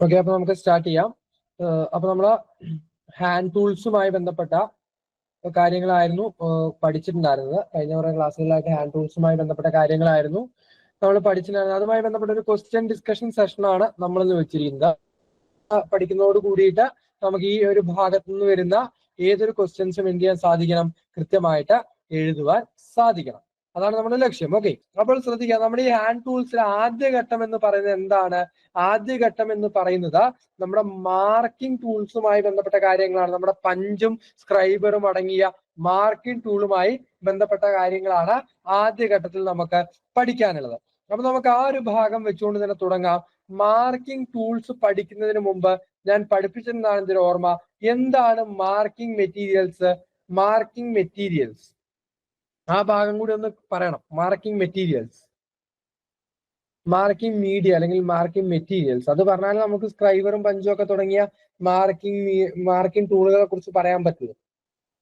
Okay, അപ്പൊ നമുക്ക് start ചെയ്യാം. അപ്പൊ നമ്മള് ഹാൻഡ് ടൂൾസുമായി ബന്ധപ്പെട്ട കാര്യങ്ങളായിരുന്നു പഠിച്ചിട്ടുണ്ടായിരുന്നത്. കഴിഞ്ഞ കുറെ ക്ലാസ്സുകളിലായിട്ട് ഹാൻഡ് ടൂൾസുമായി ബന്ധപ്പെട്ട കാര്യങ്ങളായിരുന്നു നമ്മൾ പഠിച്ചിട്ടുണ്ടായിരുന്നത്. അതുമായി ബന്ധപ്പെട്ട ഒരു ക്വസ്റ്റ്യൻ ഡിസ്കഷൻ സെഷനാണ് നമ്മളിന്ന് വെച്ചിരിക്കുന്നത്. പഠിക്കുന്നതോട് കൂടിയിട്ട് നമുക്ക് ഈ ഒരു ഭാഗത്തു നിന്ന് വരുന്ന ഏതൊരു ക്വസ്റ്റ്യൻസും എന്ത് ചെയ്യാൻ സാധിക്കണം, കൃത്യമായിട്ട് എഴുതുവാൻ സാധിക്കണം. അതാണ് നമ്മുടെ ലക്ഷ്യം. ഓക്കെ, അപ്പോൾ ശ്രദ്ധിക്കുക, നമ്മുടെ ഈ ഹാൻഡ് ടൂൾസിൽ ആദ്യഘട്ടം എന്ന് പറയുന്നത് എന്താണ്? ആദ്യഘട്ടം എന്ന് പറയുന്നത് നമ്മുടെ മാർക്കിംഗ് ടൂൾസുമായി ബന്ധപ്പെട്ട കാര്യങ്ങളാണ്. നമ്മുടെ പഞ്ചും സ്ക്രൈബറും അടങ്ങിയ മാർക്കിംഗ് ടൂളുമായി ബന്ധപ്പെട്ട കാര്യങ്ങളാണ് ആദ്യഘട്ടത്തിൽ നമുക്ക് പഠിക്കാനുള്ളത്. അപ്പൊ നമുക്ക് ആ ഒരു ഭാഗം വെച്ചുകൊണ്ട് തന്നെ തുടങ്ങാം. മാർക്കിംഗ് ടൂൾസ് പഠിക്കുന്നതിന് മുമ്പ് ഞാൻ പഠിപ്പിച്ചിരുന്നതാണ് ഇതിന്റെ ഓർമ്മ. എന്താണ് മാർക്കിംഗ് മെറ്റീരിയൽസ്? മാർക്കിംഗ് മെറ്റീരിയൽസ് ആ ഭാഗം കൂടി ഒന്ന് പറയണം. മാർക്കിംഗ് മെറ്റീരിയൽസ്, മാർക്കിംഗ് മീഡിയ അല്ലെങ്കിൽ മാർക്കിംഗ് മെറ്റീരിയൽസ്, അത് പറഞ്ഞാൽ നമുക്ക് സ്ക്രൈബറും പഞ്ചും ഒക്കെ തുടങ്ങിയ മാർക്കിംഗ് ടൂളുകളെ കുറിച്ച് പറയാൻ പറ്റുള്ളൂ.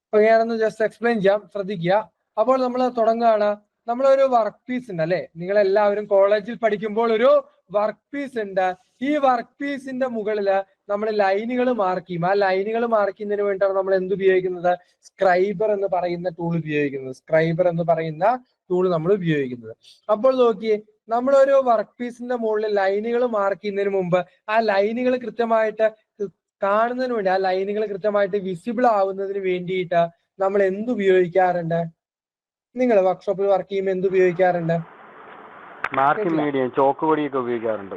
അപ്പൊ ഞാനൊന്ന് ജസ്റ്റ് എക്സ്പ്ലെയിൻ ചെയ്യാം, ശ്രദ്ധിക്കുക. അപ്പോൾ നമ്മൾ തുടങ്ങുകയാണ്. നമ്മളൊരു വർക്ക് പീസ് ഉണ്ട് അല്ലെ? നിങ്ങൾ എല്ലാവരും കോളേജിൽ പഠിക്കുമ്പോൾ ഒരു വർക്ക് പീസ് ഉണ്ട്. ഈ വർക്ക് പീസിന്റെ മുകളില് നമ്മൾ ലൈനുകൾ മാർക്ക് ചെയ്യും. ആ ലൈനുകൾ മാർക്ക് ചെയ്യുന്നതിന് വേണ്ടിയിട്ടാണ് നമ്മൾ എന്ത് ഉപയോഗിക്കുന്നത്? സ്ക്രൈബർ എന്ന് പറയുന്ന ടൂൾ ഉപയോഗിക്കുന്നത്. സ്ക്രൈബർ എന്ന് പറയുന്ന ടൂൾ നമ്മൾ ഉപയോഗിക്കുന്നത്. അപ്പോൾ നോക്കിയേ, നമ്മളൊരു വർക്ക് പീസിന്റെ മുകളിൽ ലൈനുകൾ മാർക്ക് ചെയ്യുന്നതിന് മുമ്പ് ആ ലൈനുകൾ കൃത്യമായിട്ട് കാണുന്നതിന് വേണ്ടി, ആ ലൈനുകൾ കൃത്യമായിട്ട് വിസിബിൾ ആവുന്നതിന് വേണ്ടിയിട്ട് നമ്മൾ എന്ത് ഉപയോഗിക്കാറുണ്ട്? നിങ്ങൾ വർക്ക്ഷോപ്പിൽ വർക്ക് ചെയ്യുമ്പോൾ എന്ത് ഉപയോഗിക്കാറുണ്ട്? മാർക്കിംഗ് മീഡിയം, ചോക്ക് പൊടിയൊക്കെ ഉപയോഗിക്കാറുണ്ട്.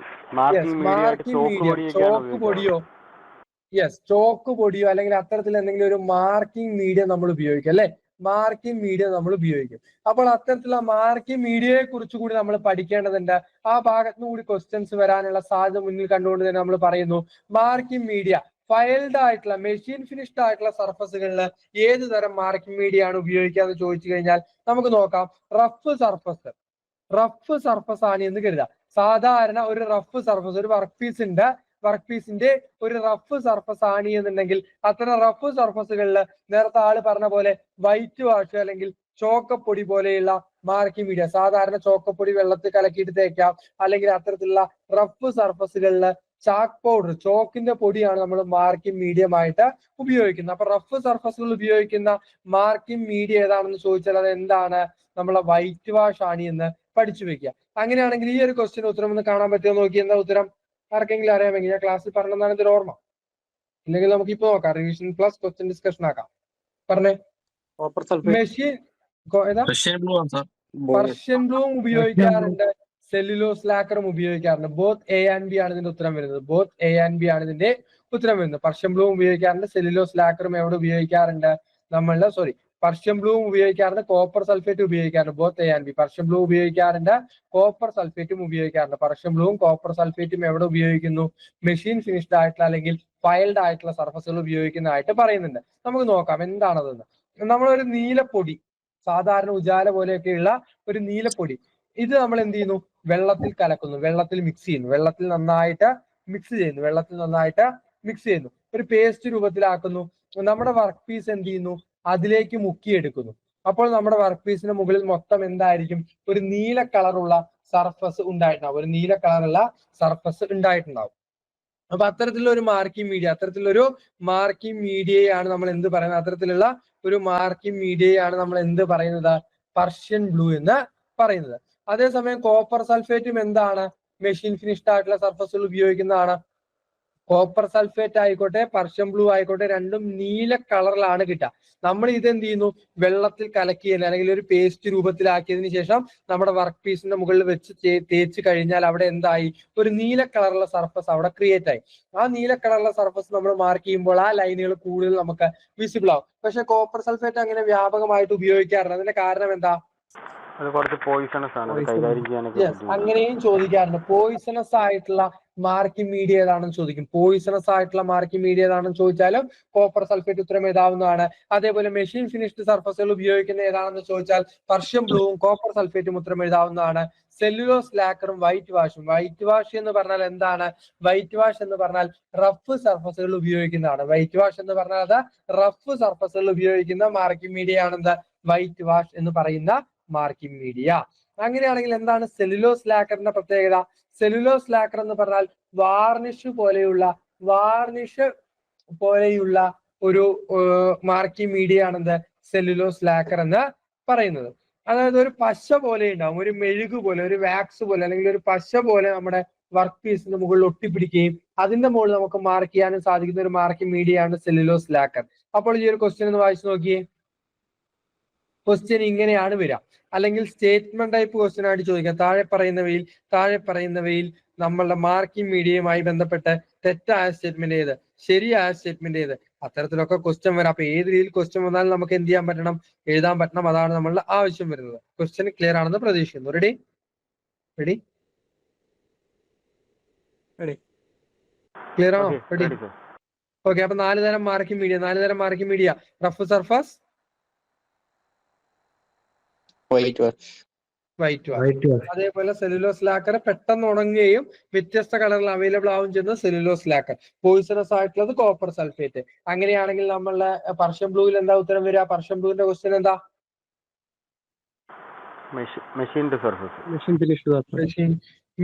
ചോക്ക് പൊടിയോ? യെസ്, ചോക്ക് പൊടിയോ അല്ലെങ്കിൽ അത്തരത്തിൽ എന്തെങ്കിലും ഒരു മാർക്കിംഗ് മീഡിയം നമ്മൾ ഉപയോഗിക്കും അല്ലെ? മാർക്കിംഗ് മീഡിയം നമ്മൾ ഉപയോഗിക്കും. അപ്പോൾ അത്തരത്തിലുള്ള മാർക്കിംഗ് മീഡിയയെ കുറിച്ച് കൂടി നമ്മൾ പഠിക്കേണ്ടതുണ്ട്. ആ ഭാഗത്തുനിന്ന് കൂടി ക്വസ്റ്റ്യൻസ് വരാനുള്ള സാധ്യത മുന്നിൽ കണ്ടുകൊണ്ട് തന്നെ നമ്മൾ പറയുന്നു, മാർക്കിംഗ് മീഡിയ ഫയൽഡ് ആയിട്ടുള്ള മെഷീൻ ഫിനിഷ്ഡ് ആയിട്ടുള്ള സർഫസുകളിൽ ഏത് തരം മാർക്കിംഗ് മീഡിയ ആണ് ഉപയോഗിക്കുക എന്ന് ചോദിച്ചു കഴിഞ്ഞാൽ നമുക്ക് നോക്കാം. റഫ് സർഫസ്, റഫ് സർഫസ് ആണ് എന്ന് കരുതാം. സാധാരണ ഒരു റഫ് സർഫസ്, ഒരു വർക്ക് പീസിന്റെ ഒരു റഫ് സർഫസ് ആണ് എന്നുണ്ടെങ്കിൽ അത്തരം റഫ് സർഫസുകളിൽ നേരത്തെ ആള് പറഞ്ഞ പോലെ വൈറ്റ് വാഷ് അല്ലെങ്കിൽ ചോക്കപ്പൊടി പോലെയുള്ള മാർക്കിംഗ് മീഡിയ, സാധാരണ ചോക്കപ്പൊടി വെള്ളത്തിൽ കലക്കിയിട്ട് തേക്കാം. അല്ലെങ്കിൽ അത്തരത്തിലുള്ള റഫ് സർഫസുകളിൽ ചാക്ക് പൗഡർ, ചോക്കിന്റെ പൊടിയാണ് നമ്മൾ മാർക്കിംഗ് മീഡിയം ആയിട്ട് ഉപയോഗിക്കുന്നത്. അപ്പൊ റഫ് സർഫസുകൾ ഉപയോഗിക്കുന്ന മാർക്കിംഗ് മീഡിയ ഏതാണെന്ന് ചോദിച്ചാൽ അത് എന്താണ്? നമ്മളെ വൈറ്റ് വാഷ് ആണ് എന്ന് പഠിച്ചു വെക്കുക. അങ്ങനെയാണെങ്കിൽ ഈ ഒരു ക്വസ്റ്റ്യൻ ഉത്തരം ഒന്ന് കാണാൻ പറ്റുമോ നോക്കി? എന്താ ഉത്തരം? ആർക്കെങ്കിലും അറിയാമെങ്കിൽ ഞാൻ ക്ലാസ്സിൽ പറഞ്ഞതാണ് ഇതിന്റെ ഓർമ്മ. ഇല്ലെങ്കിൽ നമുക്ക് ഇപ്പൊ നോക്കാം, റിവിഷൻ പ്ലസ് ക്വസ്റ്റ്യൻ ഡിസ്കഷൻ ആക്കാം. പറഞ്ഞേ. മെഷീൻ പർഷ്യൻ ബ്ലൂം ഉപയോഗിക്കാറുണ്ട്, സെല്ലുലോസ് ലാക്കറും ഉപയോഗിക്കാറുണ്ട്. ബോത്ത് എ ആൻഡ് ബി ആണ് ഇതിന്റെ ഉത്തരം വരുന്നത്. ബോത്ത് എ ആൻഡ് ബി ആണ് ഇതിന്റെ ഉത്തരം വരുന്നത്. പർഷ്യൻ ബ്ലൂം ഉപയോഗിക്കാറുണ്ട്, സെല്ലുലോസ് ലാക്കറും എവിടെ ഉപയോഗിക്കാറുണ്ട്? പർഷ്യൻ ബ്ലൂം ഉപയോഗിക്കാറുണ്ട്, കോപ്പർ സൾഫേറ്റ് ഉപയോഗിക്കാറുണ്ട്. Both A and B. Persian blue ഉപയോഗിക്കാറുണ്ട്, കോപ്പർ സൾഫേറ്റും ഉപയോഗിക്കാറുണ്ട്. പർഷ്യൻ ബ്ലൂവും കോപ്പർ സൾഫേറ്റും എവിടെ ഉപയോഗിക്കുന്നു? മെഷീൻ ഫിനിഷ്ഡ് ആയിട്ടുള്ള അല്ലെങ്കിൽ ഫയൽഡ് ആയിട്ടുള്ള സർഫസുകൾ ഉപയോഗിക്കുന്നതായിട്ട് പറയുന്നുണ്ട്. നമുക്ക് നോക്കാം എന്താണതെന്ന്. നമ്മളൊരു നീലപ്പൊടി, സാധാരണ ഉജാല പോലെയൊക്കെയുള്ള ഒരു നീലപ്പൊടി, ഇത് നമ്മൾ എന്ത് ചെയ്യുന്നു? വെള്ളത്തിൽ കലക്കുന്നു, വെള്ളത്തിൽ മിക്സ് ചെയ്യുന്നു, വെള്ളത്തിൽ നന്നായിട്ട് മിക്സ് ചെയ്യുന്നു, ഒരു പേസ്റ്റ് രൂപത്തിലാക്കുന്നു. നമ്മുടെ വർക്ക് പീസ് എന്ത് ചെയ്യുന്നു? അതിലേക്ക് മുക്കിയെടുക്കുന്നു. അപ്പോൾ നമ്മുടെ വർക്ക് പീസിന് മുകളിൽ മൊത്തം എന്തായിരിക്കും? ഒരു നീല കളറുള്ള സർഫസ് ഉണ്ടായിട്ടുണ്ടാവും. അപ്പൊ അത്തരത്തിലുള്ള ഒരു മാർക്കിംഗ് മീഡിയയാണ് നമ്മൾ എന്ത് പറയുന്നത്? അത്തരത്തിലുള്ള ഒരു മാർക്കിംഗ് മീഡിയയാണ് നമ്മൾ എന്ത് പറയുന്നത്? പർഷ്യൻ ബ്ലൂ എന്ന് പറയുന്നത്. അതേസമയം കോപ്പർ സൾഫേറ്റും എന്താണ്? മെഷീൻ ഫിനിഷ്ഡ് ആയിട്ടുള്ള സർഫസുകൾ ഉപയോഗിക്കുന്നതാണ്. കോപ്പർ സൾഫേറ്റ് ആയിക്കോട്ടെ പർഷ്യൻ ബ്ലൂ ആയിക്കോട്ടെ രണ്ടും നീല കളറിലാണ് കിട്ടുക. നമ്മൾ ഇത് എന്ത് ചെയ്യുന്നു? വെള്ളത്തിൽ കലക്കിയതിന് അല്ലെങ്കിൽ ഒരു പേസ്റ്റ് രൂപത്തിലാക്കിയതിന് ശേഷം നമ്മുടെ വർക്ക് പീസിന്റെ മുകളിൽ വെച്ച് തേച്ച് കഴിഞ്ഞാൽ അവിടെ എന്തായി? ഒരു നീല കളറുള്ള സർഫസ് അവിടെ ക്രിയേറ്റ് ആയി. ആ നീല കളറുള്ള സർഫസ് നമ്മൾ മാർക്ക് ചെയ്യുമ്പോൾ ആ ലൈനുകൾ കൂടുതൽ നമുക്ക് വിസിബിൾ ആവും. പക്ഷെ കോപ്പർ സൾഫേറ്റ് അങ്ങനെ വ്യാപകമായിട്ട് ഉപയോഗിക്കാറുണ്ട്. അതിന്റെ കാരണം എന്താ? അങ്ങനെയും ചോദിക്കാറുണ്ട്. പോയിസണസ് ആയിട്ടുള്ള മാർക്കിംഗ് മീഡിയ ഏതാണെന്ന് ചോദിക്കും. പോയിസണസ് ആയിട്ടുള്ള മാർക്കിംഗ് മീഡിയ ഏതാണെന്ന് ചോദിച്ചാലും കോപ്പർ സൾഫേറ്റ് ഉത്തരം എഴുതാവുന്നതാണ്. അതേപോലെ മെഷീൻ ഫിനിഷ്ഡ് സർഫസുകൾ ഉപയോഗിക്കുന്ന ഏതാണെന്ന് ചോദിച്ചാൽ പർഷ്യൻ ബ്ലൂവും കോപ്പർ സൾഫേറ്റും ഉത്തരം എഴുതാവുന്നതാണ്. സെല്ലുലോസ് ലാക്കറും വൈറ്റ് വാഷ് എന്ന് പറഞ്ഞാൽ എന്താണ്? വൈറ്റ് വാഷ് എന്ന് പറഞ്ഞാൽ റഫ് സർഫസുകൾ ഉപയോഗിക്കുന്നതാണ്. വൈറ്റ് വാഷ് എന്ന് പറഞ്ഞാൽ അത് റഫ് സർഫസുകൾ ഉപയോഗിക്കുന്ന മാർക്കിംഗ് മീഡിയ ആണെന്ത്? വൈറ്റ് വാഷ് എന്ന് പറയുന്ന മാർക്കിംഗ് മീഡിയ. അങ്ങനെയാണെങ്കിൽ എന്താണ് സെല്ലുലോസ് ലാക്കറിന്റെ പ്രത്യേകത? സെല്ലുലോസ് ലാക്കർ എന്ന് പറഞ്ഞാൽ വാർണിഷ് പോലെയുള്ള ഒരു മാർക്കിംഗ് മീഡിയ ആണെന്ത് സെല്ലുലോസ് ലാക്കർ എന്ന് പറയുന്നത്. അതായത് ഒരു പശ പോലെ ഉണ്ടാവും, ഒരു മെഴുക് പോലെ, ഒരു വാക്സ് പോലെ, അല്ലെങ്കിൽ ഒരു പശ പോലെ നമ്മുടെ വർക്ക് പീസിന് മുകളിൽ ഒട്ടിപ്പിടിക്കുകയും അതിന്റെ മുകളിൽ നമുക്ക് മാർക്ക് ചെയ്യാനും സാധിക്കുന്ന ഒരു മാർക്കിംഗ് മീഡിയ ആണ് സെല്ലുലോസ് ലാക്കർ. അപ്പോൾ ഈ ഒരു ക്വസ്റ്റ്യൻ ഒന്ന് വായിച്ചു നോക്കിയേ. ക്വസ്റ്റ്യൻ ഇങ്ങനെയാണ് വരിക, അല്ലെങ്കിൽ സ്റ്റേറ്റ്മെന്റ് ടൈപ്പ് ക്വസ്റ്റ്യൻ ആയിട്ട് ചോദിക്കാം. താഴെ പറയുന്നവയിൽ നമ്മളുടെ മാർക്കിംഗ് മീഡിയയുമായി ബന്ധപ്പെട്ട് തെറ്റായ സ്റ്റേറ്റ്മെന്റ് ഏത്, ശരിയായ സ്റ്റേറ്റ്മെന്റ് ഏത്, അത്തരത്തിലൊക്കെ ക്വസ്റ്റ്യൻ വരാം. അപ്പൊ ഏത് രീതിയിൽ ക്വസ്റ്റ്യൻ വന്നാലും നമുക്ക് എന്ത് ചെയ്യാൻ പറ്റണം, എഴുതാൻ പറ്റണം. അതാണ് നമ്മളുടെ ആവശ്യം വരുന്നത്. ക്വസ്റ്റ്യൻ ക്ലിയർ ആണെന്ന് പ്രതീക്ഷിക്കുന്നു. റെഡി? ക്ലിയർ ആണോ? റെഡി? ഓക്കെ. അപ്പൊ 4 തരം marking media. Rough surface, white wash, അതേപോലെ സെല്ലുലോസ് ലാക്കർ പെട്ടെന്ന് ഉണങ്ങുകയും വ്യത്യസ്ത കളറിൽ അവൈലബിൾ ആവുകയും ചെയ്യുന്ന സെല്ലുലോസ് ലാക്കർ. പോയിസണസ് ആയിട്ടുള്ളത് കോപ്പർ സൾഫേറ്റ്. അങ്ങനെയാണെങ്കിൽ നമ്മളുടെ പർഷ്യൻ ബ്ലൂവിൽ എന്താ ഉത്തരം വരിക? പർഷ്യൻ ബ്ലൂവിന്റെ ക്വസ്റ്റ്യൻ എന്താ?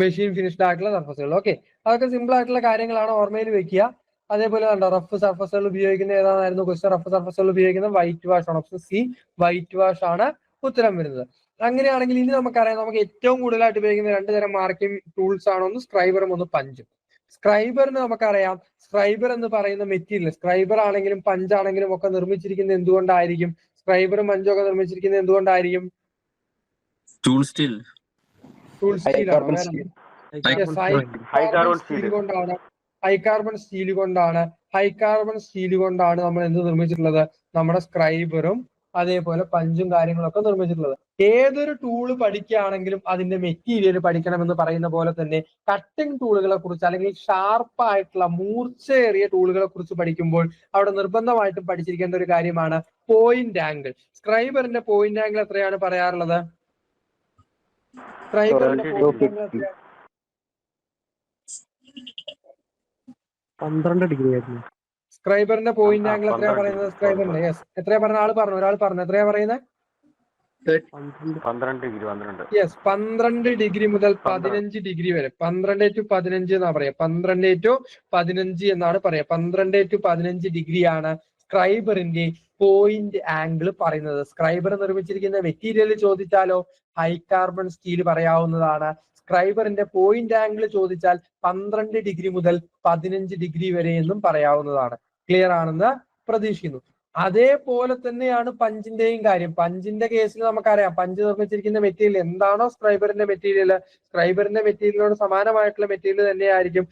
മെഷീൻ ഫിനിഷ്ഡ് ആയിട്ടുള്ള സർഫസുകൾ. ഓക്കെ, അതൊക്കെ സിമ്പിൾ ആയിട്ടുള്ള കാര്യങ്ങളാണ്, ഓർമ്മയിൽ വെക്കുക. അതേപോലെ കണ്ടോ, റഫ് സർഫസുകൾ ഉപയോഗിക്കുന്ന ഏതായിരുന്നു ക്വസ്റ്റ്യൻ? റഫ് സർഫസുകൾ ഉപയോഗിക്കുന്നത് വൈറ്റ് വാഷ് ആണ്. ഓപ്ഷൻ സി വൈറ്റ് വാഷ് ആണ് ഉത്തരം വരുന്നത്. അങ്ങനെയാണെങ്കിൽ ഇനി നമുക്കറിയാം, നമുക്ക് ഏറ്റവും കൂടുതലായിട്ട് ഉപയോഗിക്കുന്ന 2 തരം മാർക്കിംഗ് ടൂൾസ് ആണ്, ഒന്ന് സ്ക്രൈബറും ഒന്ന് പഞ്ചും. സ്ക്രൈബറിന് നമുക്കറിയാം, സ്ക്രൈബർ എന്ന് പറയുന്ന മെറ്റീരിയൽ, സ്ക്രൈബർ ആണെങ്കിലും പഞ്ചാണെങ്കിലും ഒക്കെ നിർമ്മിച്ചിരിക്കുന്നത് എന്തുകൊണ്ടായിരിക്കും? സ്ക്രൈബറും പഞ്ചും ഒക്കെ നിർമ്മിച്ചിരിക്കുന്നത് എന്തുകൊണ്ടായിരിക്കും? ടൂൾ സ്റ്റീൽ ആണ്. ഹൈ കാർബൺ സ്റ്റീൽ കൊണ്ടാണ് നമ്മൾ എന്ത് നിർമ്മിച്ചിട്ടുള്ളത്? നമ്മുടെ സ്ക്രൈബറും അതേപോലെ പഞ്ചും കാര്യങ്ങളൊക്കെ നിർമ്മിച്ചിട്ടുള്ളത്. ഏതൊരു ടൂള് പഠിക്കുകയാണെങ്കിലും അതിന്റെ മെറ്റീരിയൽ പഠിക്കണമെന്ന് പറയുന്ന പോലെ തന്നെ കട്ടിംഗ് ടൂളുകളെ കുറിച്ച്, അല്ലെങ്കിൽ ഷാർപ്പായിട്ടുള്ള മൂർച്ചയേറിയ ടൂളുകളെ കുറിച്ച് പഠിക്കുമ്പോൾ അവിടെ നിർബന്ധമായിട്ടും പഠിച്ചിരിക്കേണ്ട ഒരു കാര്യമാണ് പോയിന്റ് ആംഗിൾ. സ്ക്രൈബറിന്റെ പോയിന്റ് ആംഗിൾ എത്രയാണ് പറയാറുള്ളത്? സ്ക്രൈബറിന്റെ പോയിന്റ് ആംഗിൾ എത്രയാണ്? 12 ഡിഗ്രി ആയിരുന്നു. സ്ക്രൈബറിന്റെ പോയിന്റ് ആംഗിൾ എത്രയാ പറയുന്നത്? സ്ക്രൈബറിന്റെ യെസ് എത്രയാ പറഞ്ഞ? ഒരാൾ പറഞ്ഞു എത്രയാ പറയുന്നത്? 12 യെസ്, 12 ഡിഗ്രി മുതൽ 15 ഡിഗ്രി വരെ. 12 to 15 എന്നാ പറയാ. 12 to 15 എന്നാണ് പറയാ. 12 to 15 ഡിഗ്രിയാണ് സ്ക്രൈബറിന്റെ പോയിന്റ് ആംഗിൾ പറയുന്നത്. സ്ക്രൈബർ നിർമ്മിച്ചിരിക്കുന്ന മെറ്റീരിയൽ ചോദിച്ചാലോ ഹൈ കാർബൺ സ്റ്റീൽ പറയാവുന്നതാണ്. സ്ക്രൈബറിന്റെ പോയിന്റ് ആംഗിൾ ചോദിച്ചാൽ 12 ഡിഗ്രി മുതൽ 15 ഡിഗ്രി വരെ എന്നും പറയാവുന്നതാണ്. ക്ലിയർ ആണെന്ന് പ്രതീക്ഷിക്കുന്നു. അതേപോലെ തന്നെയാണ് പഞ്ചിന്റെയും കാര്യം. പഞ്ചിന്റെ കേസിൽ നമുക്കറിയാം, പഞ്ച് നിർമ്മിച്ചിരിക്കുന്ന മെറ്റീരിയൽ എന്താണോ സ്ക്രൈബറിന്റെ മെറ്റീരിയലിനോട് സമാനമായിട്ടുള്ള മെറ്റീരിയൽ തന്നെയായിരിക്കും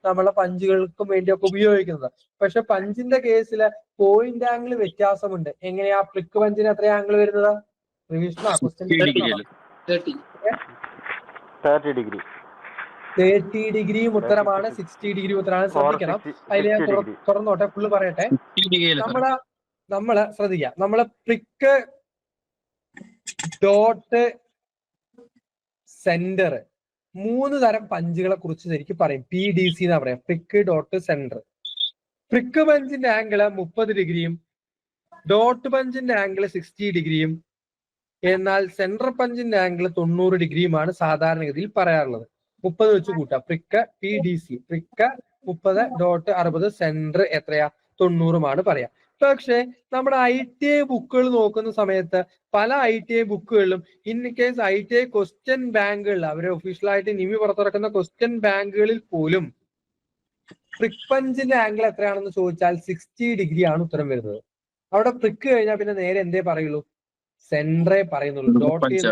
നമ്മളെ പഞ്ചുകൾക്കും വേണ്ടിയൊക്കെ ഉപയോഗിക്കുന്നത്. പക്ഷെ പഞ്ചിന്റെ കേസിൽ പോയിന്റ് ആംഗിൾ വ്യത്യാസമുണ്ട്. എങ്ങനെയാ? പ്രിക്ക് പഞ്ചിന് എത്ര ആംഗിൾ വരുന്നത്? 30 ഡിഗ്രിയും ഉത്തരമാണ്. 60 ഡിഗ്രി ഉത്തരമാണ്. ശ്രദ്ധിക്കണം. അതിൽ ഞാൻ തുറന്നോട്ടെ, ഫുള്ള് പറയട്ടെ. നമ്മള് ശ്രദ്ധിക്കുക, നമ്മള് പ്രിക്ക്, ഡോട്ട്, സെന്റർ 3 തരം പഞ്ചുകളെ കുറിച്ച് ശരിക്കും പറയും. PDC എന്നാ പറയാം. Prick, dot, centre. പ്രിക്ക് പഞ്ചിന്റെ ആംഗിള് 30 ഡിഗ്രിയും ഡോട്ട് പഞ്ചിന്റെ ആംഗിള് 60 ഡിഗ്രിയും എന്നാൽ സെന്റർ പഞ്ചിന്റെ ആംഗിള് 90 ഡിഗ്രിയുമാണ് സാധാരണഗതിയിൽ പറയാറുള്ളത്. 30 വെച്ച് കൂട്ടാം. പ്രിക്ക് PDC, പ്രിക്ക് 30, ഡോട്ട് 60, സെന്റർ എത്രയാ? 90 പറയാം. പക്ഷെ നമ്മുടെ ITI ബുക്കുകൾ നോക്കുന്ന സമയത്ത് പല ITI ബുക്കുകളിലും, ഇൻ കേസ് ITI ക്വസ്റ്റ്യൻ ബാങ്കുകളിൽ, അവരെ ഒഫീഷ്യലായിട്ട് നിമി പുറത്തിറക്കുന്ന ക്വസ്റ്റ്യൻ ബാങ്കുകളിൽ പോലും പ്രിക്ക് പഞ്ചിന്റെ ആംഗിൾ എത്രയാണെന്ന് ചോദിച്ചാൽ 60 ഡിഗ്രി ആണ് ഉത്തരം വരുന്നത്. അവിടെ പ്രിക്ക് കഴിഞ്ഞാൽ പിന്നെ നേരെ എന്തേ പറയുള്ളൂ? സെന്ററേ പറയുന്നുള്ളൂ. ഡോട്ട് എന്ന്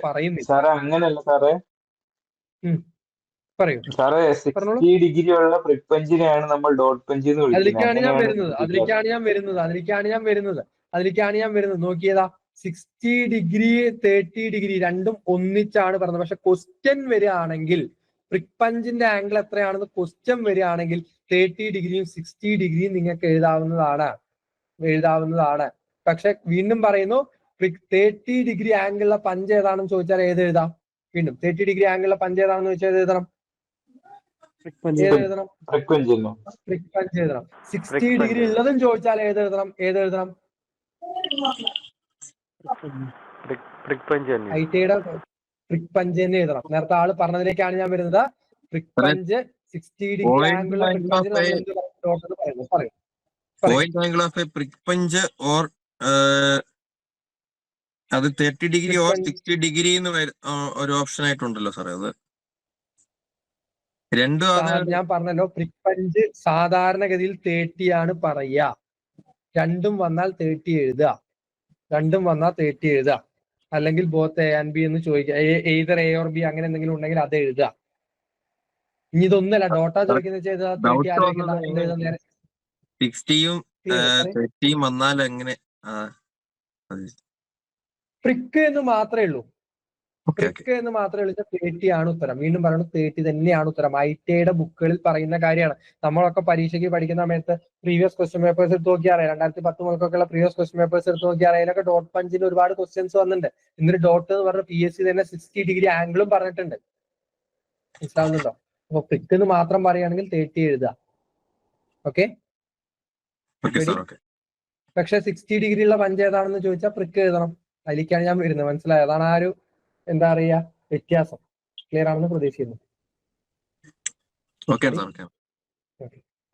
പറയുന്നില്ല. അങ്ങനല്ല സാറേ, പറയൂ സാറേ. 60 ഡിഗ്രി ഉള്ള പ്രിക്ക് പഞ്ചിനെയാണ് നമ്മൾ ഡോട്ട് പഞ്ച് എന്ന് വിളിക്കുന്നത്. അതിലേക്കാണ് ഞാൻ വരുന്നത്. നോക്കിയതാ, 60 ഡിഗ്രി 30 ഡിഗ്രി രണ്ടും ഒന്നിച്ചാണ് പറഞ്ഞത്. പക്ഷെ ക്വസ്റ്റ്യൻ വരികയാണെങ്കിൽ, പ്രിക്ക് പഞ്ചിന്റെ ആംഗിൾ എത്രയാണെന്ന് ക്വസ്റ്റ്യൻ വരികയാണെങ്കിൽ 30 ഡിഗ്രിയും 60 ഡിഗ്രിയും നിങ്ങൾക്ക് എഴുതാവുന്നതാണ്. പക്ഷെ വീണ്ടും പറയുന്നു, 30 ഡിഗ്രി ആംഗിളിലെ പഞ്ച് ഏതാണെന്ന് ചോദിച്ചാൽ ഏത് എഴുതാം? വീണ്ടും 30 ഡിഗ്രി ആംഗിളിലെ പഞ്ച് ഏതാണെന്ന് ചോദിച്ചാൽ എഴുതണം. പ്രിക്ക് പഞ്ച് എഴുതണം. 60 ഡിഗ്രി ഉള്ളതും ചോദിച്ചാൽ ഏതെഴുതണം? പ്രിക് പഞ്ച് തന്നെ. ഐടിയുടെ പ്രിക് പഞ്ച് തന്നെ എഴുതണം. നേരത്തെ ആള് പറഞ്ഞതിലേക്കാണ് ഞാൻ വരുന്നത്. Prick punch 60 degree angle prick പഞ്ചിന് നമ്മൾ എന്ത് ഡോട്ട് എന്ന് പറയുന്നത് പറയും. Point angle of a prick punch or അത് 30 ഡിഗ്രി ഓർ 60 ഡിഗ്രി എന്ന് ഒരു ഓപ്ഷൻ ആയിട്ടുണ്ടല്ലോ സാറേ. അത് രണ്ടും ഞാൻ പറഞ്ഞല്ലോ, പ്രിക് പഞ്ച് സാധാരണഗതിയിൽ 30 ആണ് പറയുക. രണ്ടും വന്നാൽ 30 എഴുതുക. അല്ലെങ്കിൽ ബോത്ത് എ ആൻഡ് ബി എന്ന് ചോദിക്കുക. എയ്തർ എ ഓർ ബി അങ്ങനെ എന്തെങ്കിലും ഉണ്ടെങ്കിൽ അത് എഴുതുക. ഇനി ഇതൊന്നല്ല ഡോട്ട ചോദിക്കുന്നത് 60യും 30യും വന്നാൽ എങ്ങനെ? പ്രിക്ക് എന്ന് മാത്രമേ ഉള്ളൂ. 30 ആണ് ഉത്തരം. വീണ്ടും പറയുന്നത് 30 തന്നെയാണ് ഉത്തരം. ഐടിയുടെ ബുക്കുകളിൽ പറയുന്ന കാര്യമാണ്. നമ്മളൊക്കെ പരീക്ഷയ്ക്ക് പഠിക്കുന്ന സമയത്ത് പ്രീവിയസ് ക്വസ്റ്റ്യൻ പേപ്പേഴ്സ് എടുത്ത് നോക്കിയാൽ 2010 മുതൽക്കൊക്കെയുള്ള പ്രീവിയസ് ക്വസ്റ്റ്യൻ പേപ്പേഴ്സ് എടുത്ത് നോക്കിയാൽ അതിലൊക്കെ ഡോട്ട് പഞ്ചിന് ഒരുപാട് ക്വസ്റ്റ്യൻസ് വന്നിട്ടുണ്ട്. ഇന്നൊരു ഡോട്ട് എന്ന് പറഞ്ഞ PSC തന്നെ 60 ഡിഗ്രി ആംഗിളും പറഞ്ഞിട്ടുണ്ട്. മനസ്സിലാവുന്നുണ്ടോ? അപ്പൊ പ്രിക്ക് എന്ന് മാത്രം പറയുകയാണെങ്കിൽ 30 എഴുതുക. ഓക്കെ. പക്ഷെ 60 ഡിഗ്രി ഉള്ള പഞ്ച് ഏതാണെന്ന് ചോദിച്ചാൽ പ്രിക്ക് എഴുതണം. അതിലേക്കാണ് ഞാൻ വരുന്നത്. മനസ്സിലായോ? അതാണ് ആ ഒരു എന്താ പറയാ വ്യത്യാസം. ക്ലിയർ ആണെന്ന് പ്രതീക്ഷിക്കുന്നു.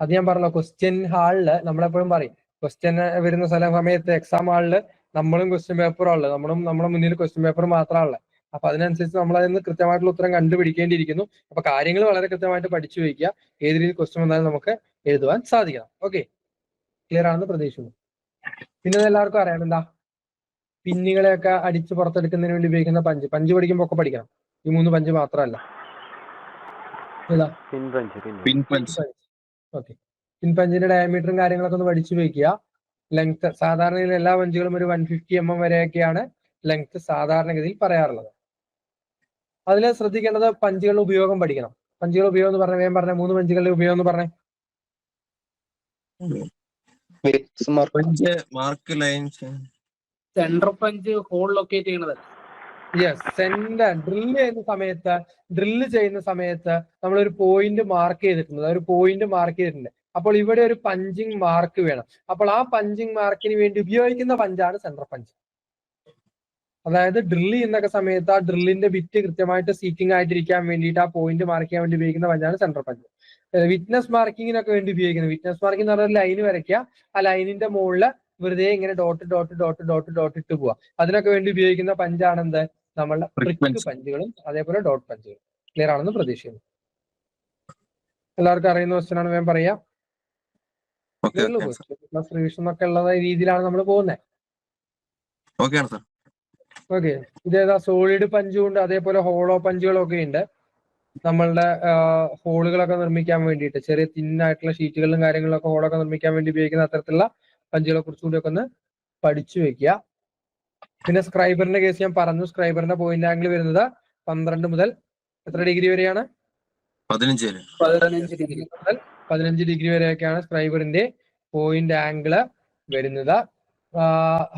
അത് ഞാൻ പറഞ്ഞല്ലോ, ക്വസ്റ്റ്യൻ ഹാളില് നമ്മളെപ്പോഴും പറയും, ക്വസ്റ്റ്യൻ വരുന്ന സമയത്ത് എക്സാം ഹാളില് നമ്മളും ക്വസ്റ്റ്യൻ പേപ്പറും ഉള്ളത്, നമ്മുടെ മുന്നിൽ ക്വസ്റ്റ്യൻ പേപ്പർ മാത്രമല്ല. അപ്പൊ അതിനനുസരിച്ച് നമ്മൾ അതിന് കൃത്യമായിട്ടുള്ള ഉത്തരം കണ്ടുപിടിക്കേണ്ടിയിരിക്കുന്നു. അപ്പൊ കാര്യങ്ങൾ വളരെ കൃത്യമായിട്ട് പഠിച്ചു വയ്ക്കുക. ഏത് രീതിയിൽ ക്വസ്റ്റ്യൻ വന്നാലും നമുക്ക് എഴുതുവാൻ സാധിക്കണം. ഓക്കെ, ക്ലിയർ ആണെന്ന് പ്രതീക്ഷിക്കുന്നു. പിന്നെ എല്ലാവർക്കും അറിയാം എന്താ, പിന്നുകളെയൊക്കെ അടിച്ച് പുറത്തെടുക്കുന്നതിന് വേണ്ടി ഉപയോഗിക്കുന്ന പഞ്ച് പഠിക്കുമ്പോൾ ഒക്കെ പഠിക്കണം. ഈ 3 പഞ്ച് മാത്രമല്ല. ഓക്കെ, പിൻ പഞ്ചിന്റെ ഡയമീറ്ററും കാര്യങ്ങളൊക്കെ ഒന്ന് പഠിച്ചു വെക്കുക. ലെങ്ത് സാധാരണ എല്ലാ പഞ്ചുകളും ഒരു 150 mm വരെയൊക്കെയാണ് ലെങ്ത് സാധാരണഗതിയിൽ പറയാറുള്ളത്. അതിൽ ശ്രദ്ധിക്കേണ്ടത് പഞ്ചുകളുടെ ഉപയോഗം പഠിക്കണം. പഞ്ചുകളുടെ ഉപയോഗം എന്ന് പറഞ്ഞ 3 പഞ്ചുകളുടെ ഉപയോഗം എന്ന് പറഞ്ഞേ. സെന്റർ പഞ്ച് ഹോൾ ലൊക്കേറ്റ് ചെയ്യുന്നത്. യെസ്, സെന്റർ ഡ്രില്ല് ചെയ്യുന്ന സമയത്ത് നമ്മളൊരു പോയിന്റ് മാർക്ക് ചെയ്തിട്ടുണ്ട്. അപ്പോൾ ഇവിടെ ഒരു പഞ്ചിങ് മാർക്ക് വേണം. അപ്പോൾ ആ പഞ്ചിങ് മാർക്കിന് വേണ്ടി ഉപയോഗിക്കുന്ന പഞ്ചാണ് സെന്റർ പഞ്ച്. അതായത് ഡ്രില്ല് ചെയ്യുന്ന സമയത്ത് ആ ഡ്രില്ലിന്റെ ബിറ്റ് കൃത്യമായിട്ട് സീറ്റിംഗ് ആയിട്ടിരിക്കാൻ വേണ്ടിയിട്ട് ആ പോയിന്റ് മാർക്ക് ചെയ്യാൻ വേണ്ടി ഉപയോഗിക്കുന്ന പഞ്ചാണ് സെന്റർ പഞ്ച്. വിറ്റ്നസ് മാർക്കിങ്ങിനൊക്കെ വേണ്ടി ഉപയോഗിക്കുന്നത്, വിറ്റ്നസ് മാർക്കിംഗ് എന്ന് പറഞ്ഞാൽ ലൈന് വരയ്ക്കുക, ആ ലൈനിന്റെ മുകളിൽ വെറുതെ ഇങ്ങനെ ഡോട്ട് ഇട്ട് പോവുക. അതിനൊക്കെ വേണ്ടി ഉപയോഗിക്കുന്ന പഞ്ചാണ് എന്ത്, നമ്മളുടെ പ്രിക്ക് പഞ്ചുകളും അതേപോലെ ഡോട്ട് പഞ്ചുകളും. ക്ലിയർ ആണെന്ന് പ്രതീക്ഷിക്കുന്നു. എല്ലാവർക്കും അറിയുന്ന ക്വസ്റ്റ്യൻ ആണ്, വേഗം പറയാം. പ്ലസ് റിവിഷൻ ഒക്കെ ഉള്ള രീതിയിലാണ് നമ്മൾ പോകുന്നത്. ഓക്കെ, ഇതേതാ സോളിഡ് പഞ്ചും ഉണ്ട്, അതേപോലെ ഹോളോ പഞ്ചുകളും ഒക്കെ ഉണ്ട്. നമ്മളുടെ ഹോളുകളൊക്കെ നിർമ്മിക്കാൻ വേണ്ടിയിട്ട് ചെറിയ തിന്നായിട്ടുള്ള ഷീറ്റുകളിലും കാര്യങ്ങളിലൊക്കെ ഹോളൊക്കെ നിർമ്മിക്കാൻ വേണ്ടി ഉപയോഗിക്കുന്ന അത്തരത്തിലുള്ള പഞ്ചുകളെ കുറിച്ചുകൂടി ഒക്കെ ഒന്ന് പഠിച്ചു വെക്കുക. പിന്നെ സ്ക്രൈബറിന്റെ കേസ് ഞാൻ പറഞ്ഞു. സ്ക്രൈബറിന്റെ പോയിന്റ് ആംഗിൾ വരുന്നത് 12 മുതൽ എത്ര ഡിഗ്രി വരെയാണ്? 15 ഡിഗ്രി വരെയൊക്കെയാണ് സ്ക്രൈബറിന്റെ പോയിന്റ് ആംഗിള് വരുന്നത്.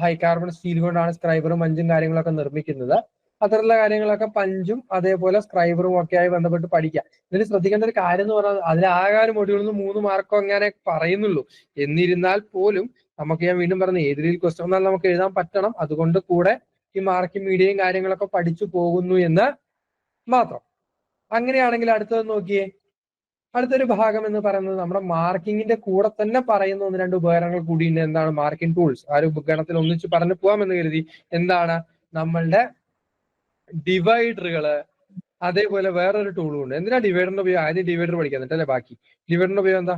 ഹൈ കാർബൺ സ്റ്റീൽ കൊണ്ടാണ് സ്ക്രൈബറും പഞ്ചും കാര്യങ്ങളൊക്കെ നിർമ്മിക്കുന്നത്. അത്തരത്തിലുള്ള കാര്യങ്ങളൊക്കെ പഞ്ചും അതേപോലെ സ്ക്രൈബറും ഒക്കെ ആയി ബന്ധപ്പെട്ട് പഠിക്കുക. ഇതിൽ ശ്രദ്ധിക്കേണ്ട ഒരു കാര്യം എന്ന് പറഞ്ഞാൽ അതിലാകാനും മൊഡ്യൂളിൽ നിന്ന് 3 മാർക്കോ അങ്ങനെ പറയുന്നുള്ളൂ. എന്നിരുന്നാൽ പോലും നമുക്ക്, ഞാൻ വീണ്ടും പറഞ്ഞു, ഏത് രീതിയിൽ ക്വസ്റ്റ്യൻ വന്നാൽ നമുക്ക് എഴുതാൻ പറ്റണം. അതുകൊണ്ട് കൂടെ ഈ മാർക്കിംഗ് മീഡിയയും കാര്യങ്ങളൊക്കെ പഠിച്ചു പോകുന്നു എന്ന് മാത്രം. അങ്ങനെയാണെങ്കിൽ അടുത്തത് നോക്കിയേ. അടുത്തൊരു ഭാഗം എന്ന് പറയുന്നത് നമ്മുടെ മാർക്കിങ്ങിന്റെ കൂടെ തന്നെ പറയുന്ന 1-2 ഉപകരണങ്ങൾ കൂടിയുണ്ട്. എന്താണ്? Marking tools. ആ ഒരു ഉപകരണത്തിൽ ഒന്നിച്ച് പറഞ്ഞു പോകാമെന്ന് കരുതി. എന്താണ്? നമ്മളുടെ ഡിവൈഡറുകള്, അതേപോലെ വേറൊരു ടൂളും ഉണ്ട്. എന്തിനാ ഡിവൈഡറിന്റെ ഉപയോഗം? ആദ്യം ഡിവൈഡർ പഠിക്കാൻ എന്നിട്ടല്ലേ ബാക്കി. ഡിവൈഡറിന്റെ ഉപയോഗം എന്താ?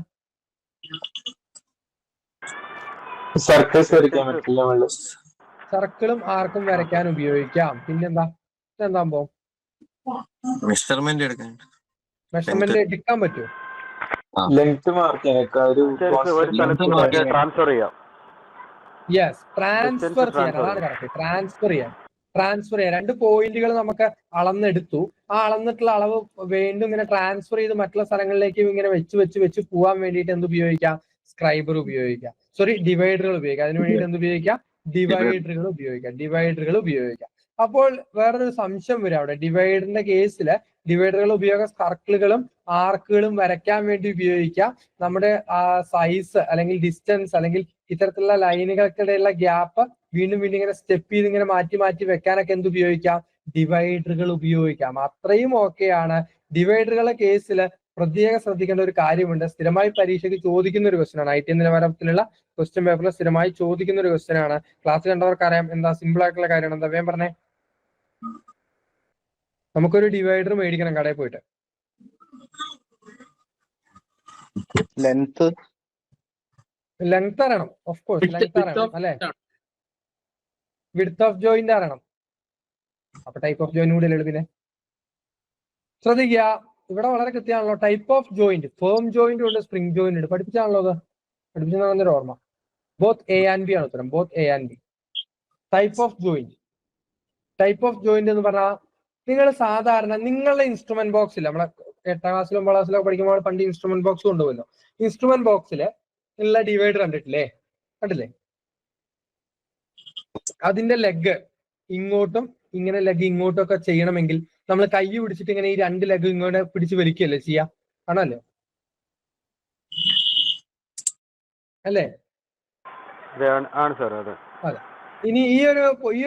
സർക്കിളും ആർക്കും വരയ്ക്കാൻ ഉപയോഗിക്കാം. പിന്നെന്താ സംഭവം? മെഷർമെന്റ് എടുക്കാൻ പറ്റുമോ? ലെങ്ത് മാർക്ക് ട്രാൻസ്ഫർ ചെയ്യാം. യെസ്, ട്രാൻസ്ഫർ ചെയ്യാൻ. അതാണ് കറക്റ്റ്. ട്രാൻസ്ഫർ ചെയ്യാൻ. 2 പോയിന്റുകൾ നമുക്ക് അളന്നെടുത്തു. ആ അളന്നിട്ടുള്ള അളവ് വീണ്ടും ഇങ്ങനെ ട്രാൻസ്ഫർ ചെയ്ത് മറ്റുള്ള സ്ഥലങ്ങളിലേക്ക് ഇങ്ങനെ വെച്ച് പോകാൻ വേണ്ടിയിട്ട് എന്ത് ഉപയോഗിക്കാം? സ്ക്രൈബർ ഉപയോഗിക്കാം. ഡിവൈഡറുകൾ ഉപയോഗിക്കാം. അതിന് വേണ്ടിയിട്ട് എന്ത് ഉപയോഗിക്കാം? ഡിവൈഡറുകൾ ഉപയോഗിക്കാം. അപ്പോൾ വേറൊരു സംശയം വരും അവിടെ. ഡിവൈഡറിന്റെ കേസിൽ ഡിവൈഡറുകളുടെ ഉപയോഗം സർക്കിളുകളും ആർക്കുകളും വരയ്ക്കാൻ വേണ്ടി ഉപയോഗിക്കാം. നമ്മുടെ സൈസ് അല്ലെങ്കിൽ ഡിസ്റ്റൻസ് അല്ലെങ്കിൽ ഇത്തരത്തിലുള്ള ലൈനുകൾക്കിടയിലുള്ള ഗ്യാപ്പ് വീണ്ടും വീണ്ടും ഇങ്ങനെ സ്റ്റെപ്പ് ചെയ്ത് ഇങ്ങനെ മാറ്റി മാറ്റി വെക്കാനൊക്കെ എന്ത് ഉപയോഗിക്കാം? ഡിവൈഡറുകൾ ഉപയോഗിക്കാം. അത്രയും ഓക്കെയാണ്. ഡിവൈഡറുകളുടെ കേസിൽ പ്രത്യേകം ശ്രദ്ധിക്കേണ്ട ഒരു കാര്യമുണ്ട്. സ്ഥിരമായി പരീക്ഷയ്ക്ക് ചോദിക്കുന്ന ഒരു ക്വസ്റ്റൻ ആണ്. IT നിലവാരത്തിലുള്ള ക്വസ്റ്റ്യൻ പേപ്പറിൽ സ്ഥിരമായി ചോദിക്കുന്ന ഒരു ക്വസ്റ്റൻ ആണ്. ക്ലാസ് കണ്ടവർക്ക് അറിയാം എന്താ സിമ്പിൾ ആയിട്ടുള്ള കാര്യമാണ്. എന്താ വേഗം പറഞ്ഞേ. നമുക്കൊരു ഡിവൈഡർ മേടിക്കണം കടയിൽ പോയിട്ട്. ലെങ്ത് അറിയണം. ഓഫ് കോഴ്സ് ലെങ്ത് അറിയണം അല്ലെ. വിഡ്ത്ത് ഓഫ് ജോയിന്റ് അറിയണം. അപ്പൊ ടൈപ്പ് ഓഫ് ജോയിന്റ് കൂടി അല്ലേ പിന്നെ. ശ്രദ്ധിക്കുക, ഇവിടെ വളരെ കൃത്യമാണല്ലോ. Type of joint firm joint ഉണ്ട്, സ്പ്രിംഗ് ജോയിന്റ് ഉണ്ട്. പഠിപ്പിച്ചാണല്ലോ അത്. പഠിപ്പിച്ചെന്നൊരു ഓർമ്മ. ബോത്ത് A and B ആണ് ഉത്തരം. Both A and B. Type of joint എന്ന് പറഞ്ഞാൽ നിങ്ങൾ സാധാരണ നിങ്ങളുടെ ഇൻസ്ട്രുമെന്റ് ബോക്സിൽ നമ്മളെ 8ാം ക്ലാസ്സിലോ 9ാം ക്ലാസ്സിലോ പഠിക്കുമ്പോൾ പണ്ട് ഇൻസ്ട്രുമെന്റ് ബോക്സ് കൊണ്ടുപോകല്ലോ. ഇൻസ്ട്രുമെന്റ് ബോക്സിൽ ഉള്ള ഡിവൈഡർ കണ്ടിട്ടില്ലേ? അതിന്റെ ലെഗ് ഇങ്ങോട്ടും ഇങ്ങനെ ലെഗ് ഇങ്ങോട്ടും ഒക്കെ ചെയ്യണമെങ്കിൽ നമ്മൾ കൈ പിടിച്ചിട്ട് ഇങ്ങനെ ഈ 2 ലെഗ് ഇങ്ങോട്ട് പിടിച്ച് വലിക്കുകയല്ലേ ചെയ്യാ? ആണല്ലേ? അല്ലേ? ആണ് സാർ. അതെ. ഇനി ഈ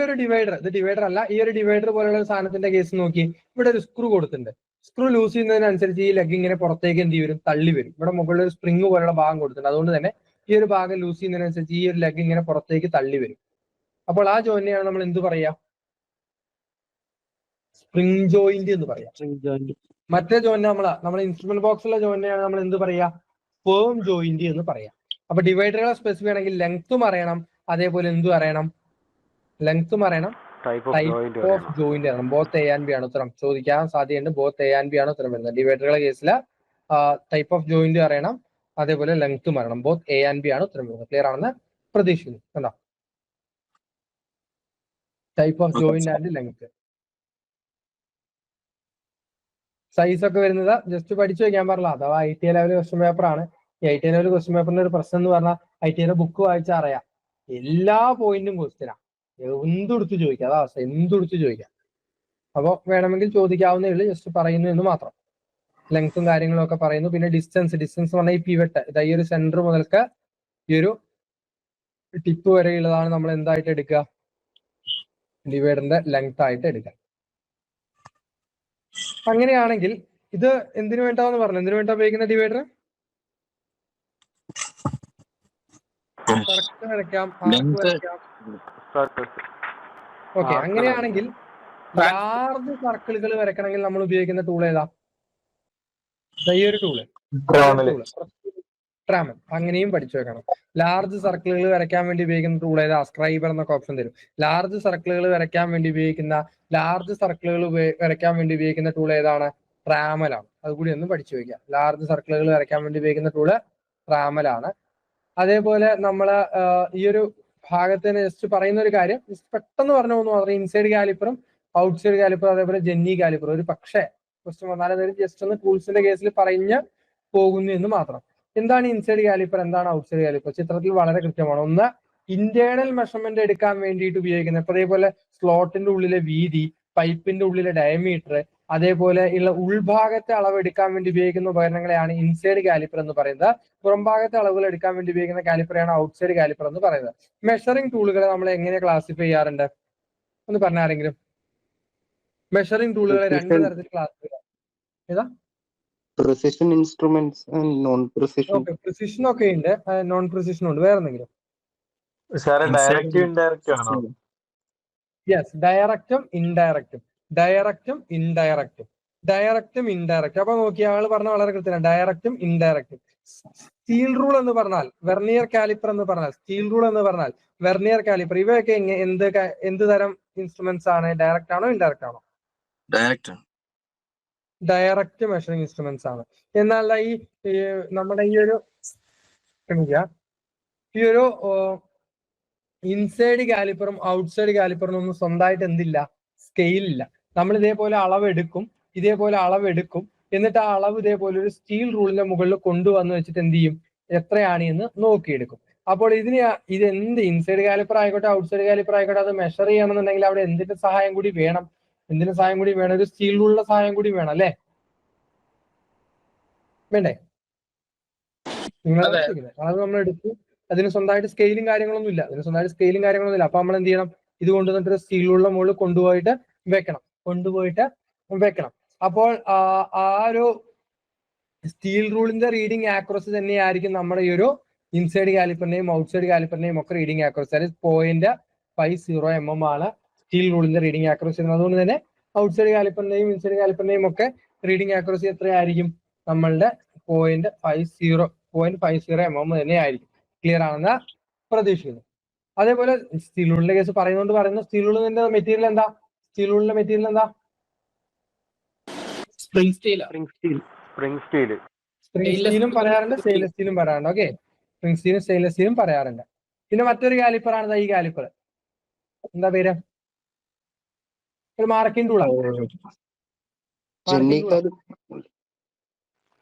ഒരു ഡിവൈഡർ, ഇത് ഡിവൈഡർ അല്ല, ഈ ഒരു ഡിവൈഡർ പോലുള്ള ഒരു സാധനത്തിന്റെ കേസ് നോക്കി. ഇവിടെ ഒരു സ്ക്രൂ കൊടുത്തിട്ടുണ്ട്. സ്ക്രൂ ലൂസ് ചെയ്യുന്നതിനനുസരിച്ച് ഈ ലെഗ് ഇങ്ങനെ പുറത്തേക്ക് എന്ത് വരും? തള്ളി വരും. ഇവിടെ മുകളിൽ ഒരു സ്പ്രിംഗ് പോലുള്ള ഭാഗം കൊടുത്തിട്ടുണ്ട്. അതുകൊണ്ട് തന്നെ ഈ ഒരു ഭാഗം ലൂസ് ചെയ്യുന്നതിനനുസരിച്ച് ഈ ഒരു ലെഗ് ഇങ്ങനെ പുറത്തേക്ക് തള്ളി വരും. അപ്പോൾ ആ ജോയിന്റിനെയാണ് നമ്മൾ എന്ത് പറയാ? സ്പ്രിംഗ് ജോയിന്റ് എന്ന് പറയാം. മറ്റേ ജോയിന്റ് നമ്മളെ ഇൻസ്ട്രുമെന്റ് ബോക്സിലെ ജോയിന്റിനെയാണ് നമ്മൾ എന്ത് പറയാ? ഫേം ജോയിന്റ് എന്ന് പറയാം. അപ്പൊ ഡിവൈഡറുകളെ സ്പെസിഫൈ ആണെങ്കിൽ ലെങ്ത്തും അറിയണം, അതേപോലെ എന്തും അറിയണം? ലെങ്ത്തും അറിയണം, ടൈപ്പ് ഓഫ് ജോയിന്റ് അറിയണം. ബോത്ത് A and B ആണ് ഉത്തരം. ചോദിക്കാൻ സാധ്യതയുണ്ട്. ബോത്ത് A and B ആണ് ഉത്തരം വരുന്നത്. ഡിവൈഡറുകളുടെ കേസിൽ ടൈപ്പ് ഓഫ് ജോയിന്റ് അറിയണം, അതേപോലെ ലെങ്ത്തും അറിയണം. ബോത്ത് A and B ആണ് ഉത്തരം വരുന്നത്. ക്ലിയർ ആണെന്ന് പ്രതീക്ഷിക്കുന്നു. കണ്ടോ? Type of joint and length. Size ഒക്കെ വരുന്നത് ജസ്റ്റ് പഠിച്ചു വെക്കാൻ പറഞ്ഞില്ല. അഥവാ IT ലെവൽ ക്വസ്റ്റ്യൻ പേപ്പർ ആണ്. ഈ IT ലെവൽ ക്വസ്റ്റ്യൻ പേപ്പറിന്റെ ഒരു പ്രശ്നം എന്ന് പറഞ്ഞാൽ IT ബുക്ക് വായിച്ചാൽ അറിയാം, എല്ലാ പോയിന്റും ക്വസ്റ്റ്യനാ. എന്തെടുത്ത് ചോദിക്കാം, അതാ അവസ്ഥ. എന്തെടുത്ത് ചോദിക്കാം. അപ്പൊ വേണമെങ്കിൽ ചോദിക്കാവുന്നേ ഉള്ളൂ. ജസ്റ്റ് പറയുന്നു എന്ന് മാത്രം. ലെങ്ത്തും കാര്യങ്ങളും ഒക്കെ പറയുന്നു. പിന്നെ ഡിസ്റ്റൻസ് പറഞ്ഞാൽ ഈ പിവറ്റ്, ഇതാ ഈ ഒരു സെന്റർ മുതൽക്ക് ഈ ഒരു ടിപ്പ് വരെയുള്ളതാണ് നമ്മൾ എന്തായിട്ട് എടുക്കുക? ഡിവൈഡറിന്റെ ലെങ്ത് ആയിട്ട് എടുക്കുക. അങ്ങനെയാണെങ്കിൽ ഇത് എന്തിനു വേണ്ടാന്ന് പറഞ്ഞു? എന്തിനു വേണ്ട ഉപയോഗിക്കുന്ന ഡിവൈഡർ? സർക്കിൾ വരയ്ക്കാം, ആർക്ക് വരയ്ക്കാം. ഓക്കെ, അങ്ങനെയാണെങ്കിൽ ലാർജ് സർക്കിളുകൾ വരയ്ക്കണമെങ്കിൽ നമ്മൾ ഉപയോഗിക്കുന്ന ടൂൾ ഏതാ? ഈ ഒരു ടൂള്, ട്രാമൽ. അങ്ങനെയും പഠിച്ചു വെക്കണം. ലാർജ് സർക്കിളുകൾ വരയ്ക്കാൻ വേണ്ടി ഉപയോഗിക്കുന്ന ടൂൾ ഏതാ? സ്ക്രൈബർ എന്നൊക്കെ ഓപ്ഷൻ തരും. ലാർജ് സർക്കിളുകൾ വരയ്ക്കാൻ വേണ്ടി ഉപയോഗിക്കുന്ന ടൂൾ ഏതാണ്? ട്രാമലാണ്. അതുകൂടി ഒന്ന് പഠിച്ചു വെക്കുക. ലാർജ് സർക്കിളുകൾ വരയ്ക്കാൻ വേണ്ടി ഉപയോഗിക്കുന്ന ടൂള് ട്രാമലാണ്. അതേപോലെ നമ്മള് ഈ ഒരു ഭാഗത്തിന് ജസ്റ്റ് പറയുന്ന ഒരു കാര്യം പെട്ടെന്ന് പറഞ്ഞു പോകുന്നു മാത്രം. ഇൻസൈഡ് കാലിപ്പറും ഔട്ട്സൈഡ് കാലിപ്പറും അതേപോലെ ജെന്നി കാലിപ്പറും ഒരു പക്ഷേ ക്വസ്റ്റ്യൻ വന്നാലും ജസ്റ്റ് ഒന്ന് ടൂൾസിന്റെ കേസിൽ പറഞ്ഞ് പോകുന്നു എന്ന് മാത്രം. എന്താണ് ഇൻസൈഡ് കാലിപ്പർ, എന്താണ് ഔട്ട്സൈഡ് കാലിപ്പർ? ചിത്രത്തിൽ വളരെ കൃത്യമാണ്. ഒന്ന്, ഇന്റേണൽ മെഷർമെന്റ് എടുക്കാൻ വേണ്ടിയിട്ട് ഉപയോഗിക്കുന്നത്. ഇപ്പൊ അതേപോലെ സ്ലോട്ടിന്റെ ഉള്ളിലെ വീതി, പൈപ്പിന്റെ ഉള്ളിലെ ഡയമീറ്റർ, അതേപോലെ ഉള്ള ഉൾഭാഗത്തെ അളവ് എടുക്കാൻ വേണ്ടി ഉപയോഗിക്കുന്ന ഉപകരണങ്ങളെയാണ് ഇൻസൈഡ് കാലിപ്പർ എന്ന് പറയുന്നത്. പുറംഭാഗത്തെ അളവുകൾ എടുക്കാൻ വേണ്ടി ഉപയോഗിക്കുന്ന കാലിപ്പറയാണ് ഔട്ട്സൈഡ് കാലിപ്പർ എന്ന് പറയുന്നത്. മെഷറിംഗ് ടൂളുകളെ നമ്മൾ എങ്ങനെ ക്ലാസിഫൈ ചെയ്യാറുണ്ട് ഒന്ന് പറഞ്ഞാരെങ്കിലും? മെഷറിംഗ് ടൂളുകളെ 2 തരത്തിൽ ക്ലാസിഫൈ ചെയ്യാം. ഏതാ? Precision instruments and non precision. Okay, precision ഒക്കെ ഉണ്ട്, നോൺ പ്രിസിഷൻ ഉണ്ട്. വേറെ എന്തെങ്കിലും? ഡയറക്റ്റും ഇൻഡയറക്റ്റും ആണോ? യെസ്, ഡയറക്റ്റും ഇൻഡയറക്റ്റും. അപ്പൊ നോക്കിയ ആള് പറഞ്ഞ വളരെ കൃത്യമാണ്. ഡയറക്റ്റും ഇൻഡയറക്റ്റും. സ്റ്റീൽ റൂൾ എന്ന് പറഞ്ഞാൽ, വെർനിയർ കാലിപ്പർ എന്ന് പറഞ്ഞാൽ, സ്റ്റീൽ റൂൾ എന്ന് പറഞ്ഞാൽ, വെർനിയർ കാലിപ്പർ, ഇവയൊക്കെ എന്ത് തരം ഇൻസ്ട്രുമെന്റ്സ് ആണ്? ഡയറക്റ്റ് ആണോ ഇൻഡയറക്റ്റ് ആണോ? ഡയറക്റ്റ് മെഷറിംഗ് ഇൻസ്ട്രുമെന്റ്സ് ആണ്. എന്നാൽ നമ്മുടെ ഈ ഒരു ഇൻസൈഡ് കാലിപ്പറും ഔട്ട്സൈഡ് കാലിപ്പറും ഒന്നും സ്വന്തമായിട്ട് എന്തില്ല? സ്കെയിൽ ഇല്ല. നമ്മൾ ഇതേപോലെ അളവെടുക്കും, എന്നിട്ട് ആ അളവ് ഇതേപോലെ ഒരു സ്റ്റീൽ റൂളിന്റെ മുകളിൽ കൊണ്ടുവന്ന് വെച്ചിട്ട് എന്ത് ചെയ്യും? എത്രയാണ് എന്ന് നോക്കിയെടുക്കും. അപ്പോൾ ഇതെന്ത് ഇൻസൈഡ് കാലിപ്പർ ആയിക്കോട്ടെ ഔട്ട്സൈഡ് കാലിപ്പർ ആയിക്കോട്ടെ, അത് മെഷർ ചെയ്യണമെന്നുണ്ടെങ്കിൽ അവിടെ എന്തിന്റെ സഹായം കൂടി വേണം? എന്തിന്റെ സഹായം കൂടി വേണം? ഒരു സ്റ്റീൽ റൂളിന്റെ സഹായം കൂടി വേണം അല്ലേ? വേണ്ടേ? നിങ്ങളെ അത് നമ്മൾ എടുത്തു. അതിന് സ്വന്തമായിട്ട് സ്കെയിലും കാര്യങ്ങളൊന്നും ഇല്ല. അപ്പൊ നമ്മൾ എന്ത് ചെയ്യണം? ഇത് കൊണ്ടുവന്നിട്ട് സ്റ്റീൽ റൂളിന്റെ മുകളിൽ കൊണ്ടുപോയിട്ട് വെക്കണം. അപ്പോൾ ആ ഒരു സ്റ്റീൽ റൂളിന്റെ റീഡിംഗ് ആക്യുറസി തന്നെയായിരിക്കും നമ്മുടെ ഈ ഒരു ഇൻസൈഡ് കാലിപ്പറിന്റെയും ഔട്ട്സൈഡ് കാലിപ്പറിന്റെയും ഒക്കെ റീഡിംഗ് ആക്യുറസി. അതായത് 0.50 mm ആണ് സ്റ്റീൽ റൂളിന്റെ റീഡിംഗ് ആക്യുറസി. അതുകൊണ്ട് തന്നെ ഔട്ട്സൈഡ് കാലിപ്പറിന്റെയും ഇൻസൈഡ് കാലിപ്പറിന്റെയും ഒക്കെ റീഡിംഗ് ആക്യുറസി എത്രയായിരിക്കും? നമ്മളുടെ 0.50 mm തന്നെ ആയിരിക്കും. ക്ലിയർ ആണെന്ന് പ്രതീക്ഷിക്കുന്നു. അതേപോലെ സ്റ്റീൽ റൂളിന്റെ കേസ് പറയുന്നു. സ്റ്റീൽ റൂളിന്റെ മെറ്റീരിയൽ എന്താ? Spring steel. സ്റ്റീലും പറയാറുണ്ട്, സ്റ്റെയിൻലെസ് സ്റ്റീലും പറയാറുണ്ട്. ഓക്കെ, സ്പ്രിംഗ് സ്റ്റീലും സ്റ്റെയിൻലെസ് സ്റ്റീലും പറയാറുണ്ട്. പിന്നെ മറ്റൊരു കാലിപ്പറാണ് ഈ കാലിപ്പർ. എന്താ പേര്? ഒരു മാർക്കിംഗ് ടൂളാണ്. Jenny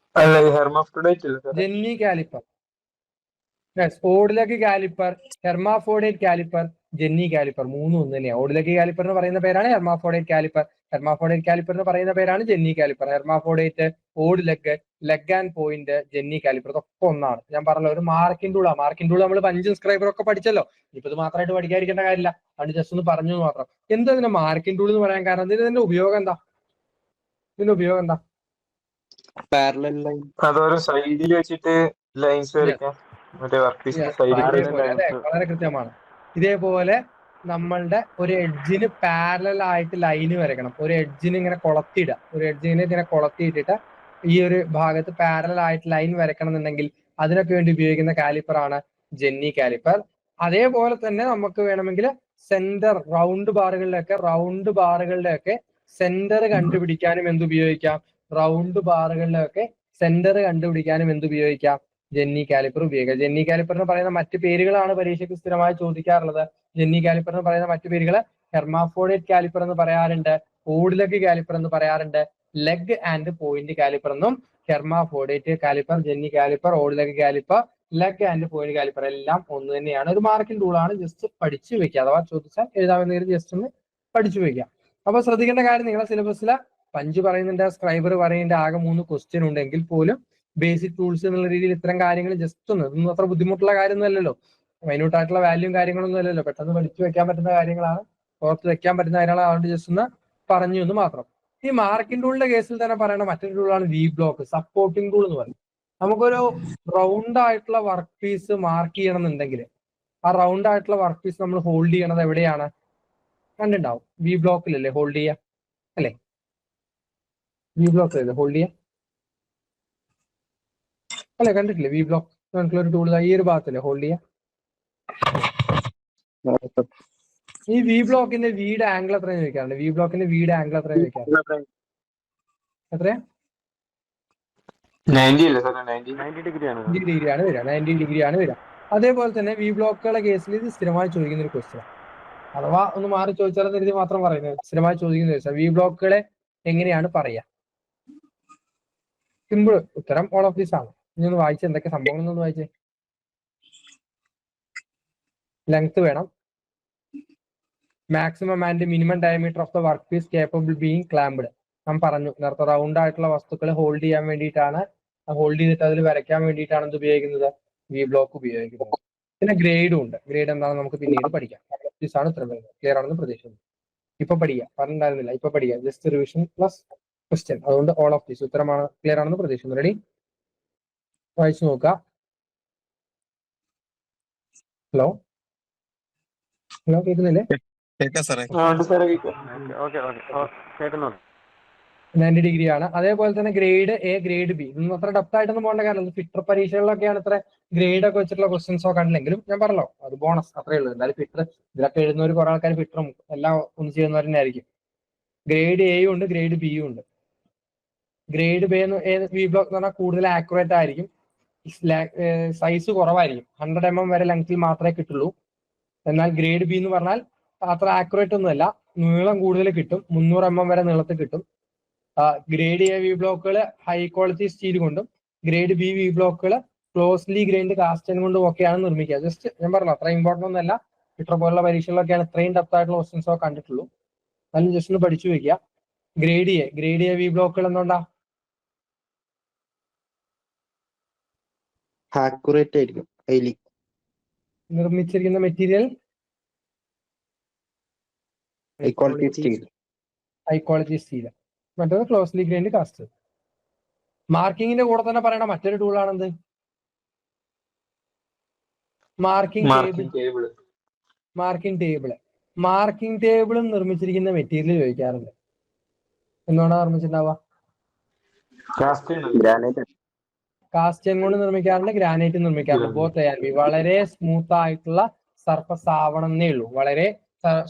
caliper, odd leg caliper, hermaphrodite caliper, jenny caliper, മൂന്നും ഒന്ന് തന്നെയാണ്. ഓഡിലക് കാലിപ്പർ എന്ന് പറയുന്ന പേരാണ് ഹെർമാഫോഡേറ്റ് കാലിപ്പർ എന്ന് പറയുന്ന പേരാണ് jenny caliper. Hermaphrodite, odd leg, leg and point, jenny caliper ഇതൊക്കെ ഒന്നാണ്. ഞാൻ പറഞ്ഞല്ലോ, ഒരു മാർക്കിംഗ് ടൂളാണ്. മാർക്കിംഗ് ടൂൾ നമ്മൾ പഞ്ചും സ്ക്രൈബറും ഒക്കെ പഠിച്ചല്ലോ. ഇപ്പൊ ഇത് മാത്രമായിട്ട് പഠിക്കാതിരിക്കേണ്ട കാര്യമില്ല. അത് ജസ്റ്റ് ഒന്ന് പറഞ്ഞു മാത്രം. എന്താ ഇതിന്റെ മാർക്കിംഗ് ടൂൾ എന്ന് പറയാൻ കാരണം? ഇതിന്റെ ഉപയോഗം എന്താ? അതൊരു സൈഡിൽ വെച്ചിട്ട് ലൈൻസ് വരയ്ക്കാം. വളരെ കൃത്യമാണ്. ഇതേപോലെ നമ്മളുടെ ഒരു എഡ്ജിന് പാരലൽ ആയിട്ട് ലൈന് വരയ്ക്കണം. ഒരു എഡ്ജിന് ഇങ്ങനെ കൊളത്തിയിട്ടിട്ട് ഈ ഒരു ഭാഗത്ത് പാരലൽ ആയിട്ട് ലൈൻ വരയ്ക്കണം എന്നുണ്ടെങ്കിൽ അതിനൊക്കെ വേണ്ടി ഉപയോഗിക്കുന്ന കാലിപ്പറാണ് ജെന്നി കാലിപ്പർ. അതേപോലെ തന്നെ നമുക്ക് വേണമെങ്കിൽ സെന്റർ റൗണ്ട് ബാറുകളിലൊക്കെ സെന്റർ കണ്ടുപിടിക്കാനും എന്തുപയോഗിക്കാം? ജെന്നി കാലിപ്പർ ഉപയോഗിക്കാം. ജെന്നി കാലിപ്പർ എന്ന് പറയുന്ന മറ്റു പേരുകളാണ് പരീക്ഷയ്ക്ക് സ്ഥിരമായി ചോദിക്കാറുള്ളത്. ജെന്നി കാലിപ്പർ എന്ന് പറയുന്ന മറ്റു പേരുകൾ ഹെർമാഫോഡേറ്റ് കാലിപ്പർ എന്ന് പറയാറുണ്ട്, ഓഡിലക് കാലിപ്പർ എന്ന് പറയാറുണ്ട്, ലെഗ് ആൻഡ് പോയിന്റ് കാലിപ്പർ എന്നും. Hermaphrodite caliper, jenny caliper, odd leg caliper, leg and point caliper എല്ലാം ഒന്ന് തന്നെയാണ്. ഒരു മാർക്കിംഗ് ടൂളാണ്. ജസ്റ്റ് പഠിച്ചു വെക്കുക. അഥവാ ചോദിച്ചാൽ എഴുതാമെന്ന് ജസ്റ്റ് ഒന്ന് പഠിച്ചു വെക്കുക. അപ്പൊ ശ്രദ്ധിക്കേണ്ട കാര്യം, നിങ്ങളുടെ സിലബസിലെ പഞ്ച് പറയുന്നുണ്ട്, സ്ക്രൈബർ പറയുന്നുണ്ട്, ആകെ 3 ക്വസ്റ്റ്യൻ ഉണ്ടെങ്കിൽ പോലും ബേസിക് ടൂൾസ് എന്നുള്ള രീതിയിൽ ഇത്തരം കാര്യങ്ങൾ ജസ്റ്റ് ഇതൊന്നും അത്ര ബുദ്ധിമുട്ടുള്ള കാര്യമൊന്നും അല്ലല്ലോ. മൈന്യൂട്ട് ആയിട്ടുള്ള വാല്യൂം കാര്യങ്ങളൊന്നും അല്ലല്ലോ. പെട്ടെന്ന് പഠിച്ചു വെക്കാൻ പറ്റുന്ന കാര്യങ്ങളാണ്, ഓർത്ത് വെക്കാൻ പറ്റുന്ന കാര്യങ്ങളാണ്. അതുകൊണ്ട് ജസ്റ്റ് ഒന്ന് പറഞ്ഞു എന്ന് മാത്രം. ഈ മാർക്കിംഗ് ടൂളിന്റെ കേസിൽ തന്നെ പറയുന്ന മറ്റൊരു ടൂളാണ് വി ബ്ലോക്ക്, സപ്പോർട്ടിംഗ് ടൂൾ എന്ന് പറയും. നമുക്കൊരു റൗണ്ട് ആയിട്ടുള്ള വർക്ക് പീസ് മാർക്ക് ചെയ്യണം എന്നുണ്ടെങ്കിൽ ആ റൗണ്ട് ആയിട്ടുള്ള വർക്ക് പീസ് നമ്മൾ ഹോൾഡ് ചെയ്യണത് എവിടെയാണ്? കണ്ടിട്ടുണ്ടാവും, വി ബ്ലോക്കിലല്ലേ ഹോൾഡ് ചെയ്യുക അല്ലെ? വി ബ്ലോക്കിലല്ലേ ഹോൾഡ് ചെയ്യുക അല്ലെ? കണ്ടിട്ടില്ലേ വി ബ്ലോക്ക്? നമുക്കുള്ളൊരു ടൂൾ ഈ ഒരു ഭാഗത്തല്ലേ ഹോൾഡ് ചെയ്യുക. ഈ വി ബ്ലോക്കിന്റെ വീട് ആംഗിൾ എത്രയാണ് ചോദിക്കാറുണ്ട്? വി ബ്ലോക്കിന്റെ വീട് ആംഗിൾ എത്രയാണ് ചോദിക്കാറുണ്ട്? എത്രയാ? 90 ഡിഗ്രിയാണ് വരിക. അതേപോലെ തന്നെ വി ബ്ലോക്കുകളുടെ കേസിൽ ഇത് സ്ഥിരമായി ചോദിക്കുന്ന ഒരു ക്വസ്റ്റ്യൻ. അഥവാ ഒന്ന് മാറി ചോദിച്ചാലും കരുതി മാത്രം പറയുന്നത്. സ്ഥിരമായി ചോദിക്കുന്ന ചോദിച്ചാൽ വി ബ്ലോക്കുകളെ എങ്ങനെയാണ് പറയുക? സിമ്പിൾ ഉത്തരം ഓൾ ഓഫ് ദീസ് ആണ്. ഇനി ഒന്ന് വായിച്ച് എന്തൊക്കെ സംഭവങ്ങളൊന്നും വായിച്ചേ. ലെങ്ത് വേണം, maximum and minimum diameter of the work piece capable being clamped. ഞാൻ പറഞ്ഞു നേരത്തെ, റൗണ്ട് ആയിട്ടുള്ള വസ്തുക്കൾ ഹോൾഡ് ചെയ്യാൻ വേണ്ടിയിട്ടാണ്, ഹോൾഡ് ചെയ്തിട്ട് അതിൽ വരയ്ക്കാൻ വേണ്ടിയിട്ടാണ് എന്ത് ഉപയോഗിക്കുന്നത്? വി ബ്ലോക്ക് ഉപയോഗിക്കുന്നത്. പിന്നെ ഗ്രേഡും ഉണ്ട്. ഗ്രേഡ് എന്താണെന്ന് നമുക്ക് പിന്നീട് പഠിക്കാം. ആണ് ഇത്ര ക്ലിയർ ആണെന്ന് പ്രതീക്ഷിക്കുന്നു. ഇപ്പൊ പഠിക്കാം, പറഞ്ഞിട്ടുണ്ടായിരുന്നില്ല, ഇപ്പൊ പഠിക്കാം. Just revision plus question. അതുകൊണ്ട് ഓൾ ഓഫ് ദീസ് ഉത്തരമാണ്, ക്ലിയർ ആണെന്ന് പ്രതീക്ഷിക്കുന്നു. റെഡി? വായിച്ചു നോക്കാം. ഹലോ കേൾക്കുന്നില്ലേ? 90 ഡിഗ്രിയാണ്. അതേപോലെ തന്നെ ഗ്രേഡ് എ, ഗ്രേഡ് ബി. ഇതൊന്നും അത്ര ഡെപ്ത് ആയിട്ടൊന്നും പോകേണ്ട കാര്യം. ഫിറ്റർ പരീക്ഷകളിലൊക്കെയാണ് ഇത്ര ഗ്രേഡ് ഒക്കെ വെച്ചിട്ടുള്ള ക്വസ്റ്റ്യൻസോ കണ്ടില്ലെങ്കിലും ഞാൻ പറഞ്ഞല്ലോ, അത് ബോണസ് അത്രേ ഉള്ളൂ. എന്തായാലും ഫിറ്റർ ഇതിലൊക്കെ എഴുതുന്നവർ കുറെ ആൾക്കാർ ഫിറ്ററും എല്ലാം ഒന്ന് ചെയ്യുന്നവർ തന്നെ ആയിരിക്കും. ഗ്രേഡ് എയും ഉണ്ട്, ഗ്രേഡ് ബിയും ഉണ്ട്. ഗ്രേഡ് ബി വി ബ്ലോക്ക് എന്ന് പറഞ്ഞാൽ കൂടുതൽ ആക്യുറേറ്റ് ആയിരിക്കും, സൈസ് കുറവായിരിക്കും. 100 mm വരെ ലെങ്ത്തിൽ മാത്രമേ കിട്ടുള്ളൂ. എന്നാൽ ഗ്രേഡ് ബി എന്ന് പറഞ്ഞാൽ അത്ര ആക്യുറേറ്റ് ഒന്നുമല്ല, നീളം കൂടുതൽ കിട്ടും, 300 mm വരെ നീളത്തിൽ കിട്ടും. ഗ്രേഡ് എ വി ബ്ലോക്കുകൾ ഹൈ ക്വാളിറ്റി സ്റ്റീൽ കൊണ്ടും ഗ്രേഡ് ബി വി ബ്ലോക്കുകൾ ക്ലോസ്ലി ഗ്രൈൻഡ് കാസ്റ്റൻ കൊണ്ടും ഒക്കെയാണ് നിർമ്മിക്കുക. ജസ്റ്റ് ഞാൻ പറഞ്ഞു, അത്ര ഇമ്പോർട്ടൻ്റ് ഒന്നുമല്ല. ഫിറ്റർ പോലുള്ള പരീക്ഷകളിലൊക്കെയാണ് ഇത്രയും ഡെപ്ത് ആയിട്ടുള്ള ക്വസ്റ്റ്യൻസോ കണ്ടിട്ടുള്ളൂ. എന്നാലും ജസ്റ്റ് ഒന്ന് പഠിച്ചു വെക്കുക. ഗ്രേഡ് എ വി ബ്ലോക്കുകൾ എന്തുകൊണ്ടാ? ആക്യുറേറ്റ് ആയിരിക്കും ഹൈലി. നിർമ്മിച്ചിരിക്കുന്ന material high quality steel. High quality steel. മറ്റേത് ക്ലോസ്ലി ഗ്രൈൻഡ് കാസ്റ്റ്. മാർക്കിങ്ങിന്റെ കൂടെ തന്നെ പറയണ മറ്റൊരു ടൂളാണെന്ത്? Marking table. മാർക്കിംഗ് ടേബിളും നിർമ്മിച്ചിരിക്കുന്ന മെറ്റീരിയൽ ചോദിക്കാറുണ്ട്. എന്തുകൊണ്ടാണ് നിർമ്മിച്ചിട്ടുണ്ടാവുക? കാസ്റ്റൈൻ കൊണ്ട് നിർമ്മിക്കാറുണ്ട്, ഗ്രാനൈറ്റ് നിർമ്മിക്കാറുണ്ട്. ബോത്ത് ANB വളരെ സ്മൂത്ത് ആയിട്ടുള്ള സർഫസ് ആവണമെന്നേ ഉള്ളൂ. വളരെ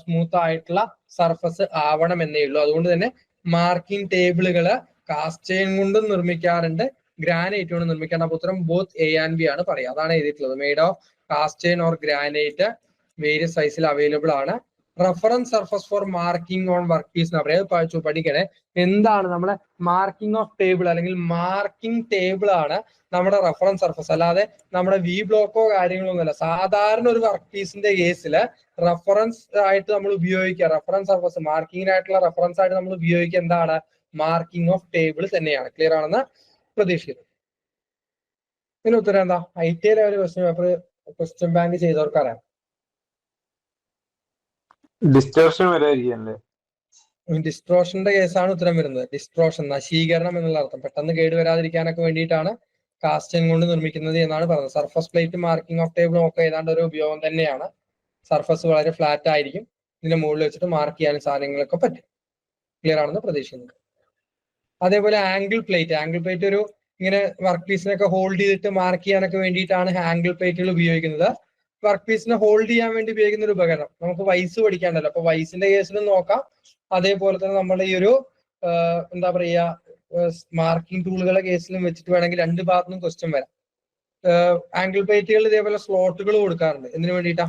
സ്മൂത്ത് ആയിട്ടുള്ള സർഫസ് ആവണമെന്നേ ഉള്ളൂ. അതുകൊണ്ട് തന്നെ മാർക്കിംഗ് ടേബിളുകള് കാസ്റ്റൈൻ കൊണ്ടും നിർമ്മിക്കാറുണ്ട്, ഗ്രാനൈറ്റ് കൊണ്ട് നിർമ്മിക്കാറുണ്ട്. അപ്പൊ ഉത്തരം ബോത്ത് ANB ആണ് പറയുക. അതാണ് എഴുതിയിട്ടുള്ളത്. Made of cast iron or granite, various സൈസിൽ അവൈലബിൾ ആണ്. Reference surface for marking on work piece എന്ന് പറയുന്നത് പഠിക്കണേ. എന്താണ് നമ്മുടെ മാർക്കിംഗ് ഓഫ് ടേബിൾ അല്ലെങ്കിൽ മാർക്കിംഗ് ടേബിൾ ആണ് നമ്മുടെ റെഫറൻസ് സർഫസ്, അല്ലാതെ നമ്മുടെ വി ബ്ലോക്കോ കാര്യങ്ങളോ ഒന്നുമല്ല. സാധാരണ ഒരു വർക്ക് പീസിന്റെ കേസിൽ റെഫറൻസ് ആയിട്ട് നമ്മൾ ഉപയോഗിക്കുക, റെഫറൻസ് സർഫസ് മാർക്കിങ്ങിനായിട്ടുള്ള റെഫറൻസ് ആയിട്ട് നമ്മൾ ഉപയോഗിക്കുക എന്താണ്? മാർക്കിംഗ് ഓഫ് ടേബിൾ തന്നെയാണ്. ക്ലിയർ ആണെന്ന് പ്രതീക്ഷിക്കുന്നു. ഇതിന് ഉത്തരം എന്താ? ITI level question paper question bank ചെയ്തവർക്കറിയാം. ഡിസ്റ്റോർഷൻ വരാതിരിക്കല്ലേ? ഡിസ്ട്രോഷന്റെ കേസാണ് ഉത്തരം വരുന്നത്. ഡിസ്ട്രോഷൻ നശീകരണം എന്നുള്ള അർത്ഥം. പെട്ടെന്ന് കേടുവരാതിരിക്കാനൊക്കെ വേണ്ടിയിട്ടാണ് കാസ്റ്റൈൻ കൊണ്ട് നിർമ്മിക്കുന്നത് എന്നാണ് പറയുന്നത്. സർഫസ് പ്ലേറ്റ് മാർക്കിംഗ് ഓഫ് ടേബിളും ഒക്കെ ഏതാണ്ട് ഒരു ഉപയോഗം തന്നെയാണ്. സർഫസ് വളരെ ഫ്ലാറ്റ് ആയിരിക്കും, ഇതിന്റെ മുകളിൽ വെച്ചിട്ട് മാർക്ക് ചെയ്യാനും സാധനങ്ങളൊക്കെ പറ്റും. ക്ലിയർ ആണെന്ന് പ്രതീക്ഷിക്കുന്നു. അതേപോലെ ആംഗിൾ പ്ലേറ്റ് ഒരു ഇങ്ങനെ വർക്ക് പീസിനൊക്കെ ഹോൾഡ് ചെയ്തിട്ട് മാർക്ക് ചെയ്യാനൊക്കെ വേണ്ടിയിട്ടാണ് ആംഗിൾ പ്ലേറ്റുകൾ ഉപയോഗിക്കുന്നത്. വർക്ക് പീസിനെ ഹോൾഡ് ചെയ്യാൻ വേണ്ടി ഉപയോഗിക്കുന്ന ഒരു ഉപകരണം. നമുക്ക് വൈസ് പഠിക്കാണ്ടല്ലോ, അപ്പൊ വൈസിന്റെ കേസിലും നോക്കാം. അതേപോലെ തന്നെ നമ്മുടെ ഈ ഒരു എന്താ പറയുക, മാർക്കിംഗ് ടൂളുകളുടെ കേസിലും വെച്ചിട്ട് വേണമെങ്കിൽ രണ്ട് ഭാഗത്തുനിന്നും ക്വസ്റ്റ്യൻ വരാം. ആംഗിൾ പ്ലേറ്റുകൾ ഇതേപോലെ സ്ലോട്ടുകൾ കൊടുക്കാറുണ്ട്. എന്തിനു വേണ്ടിയിട്ടാ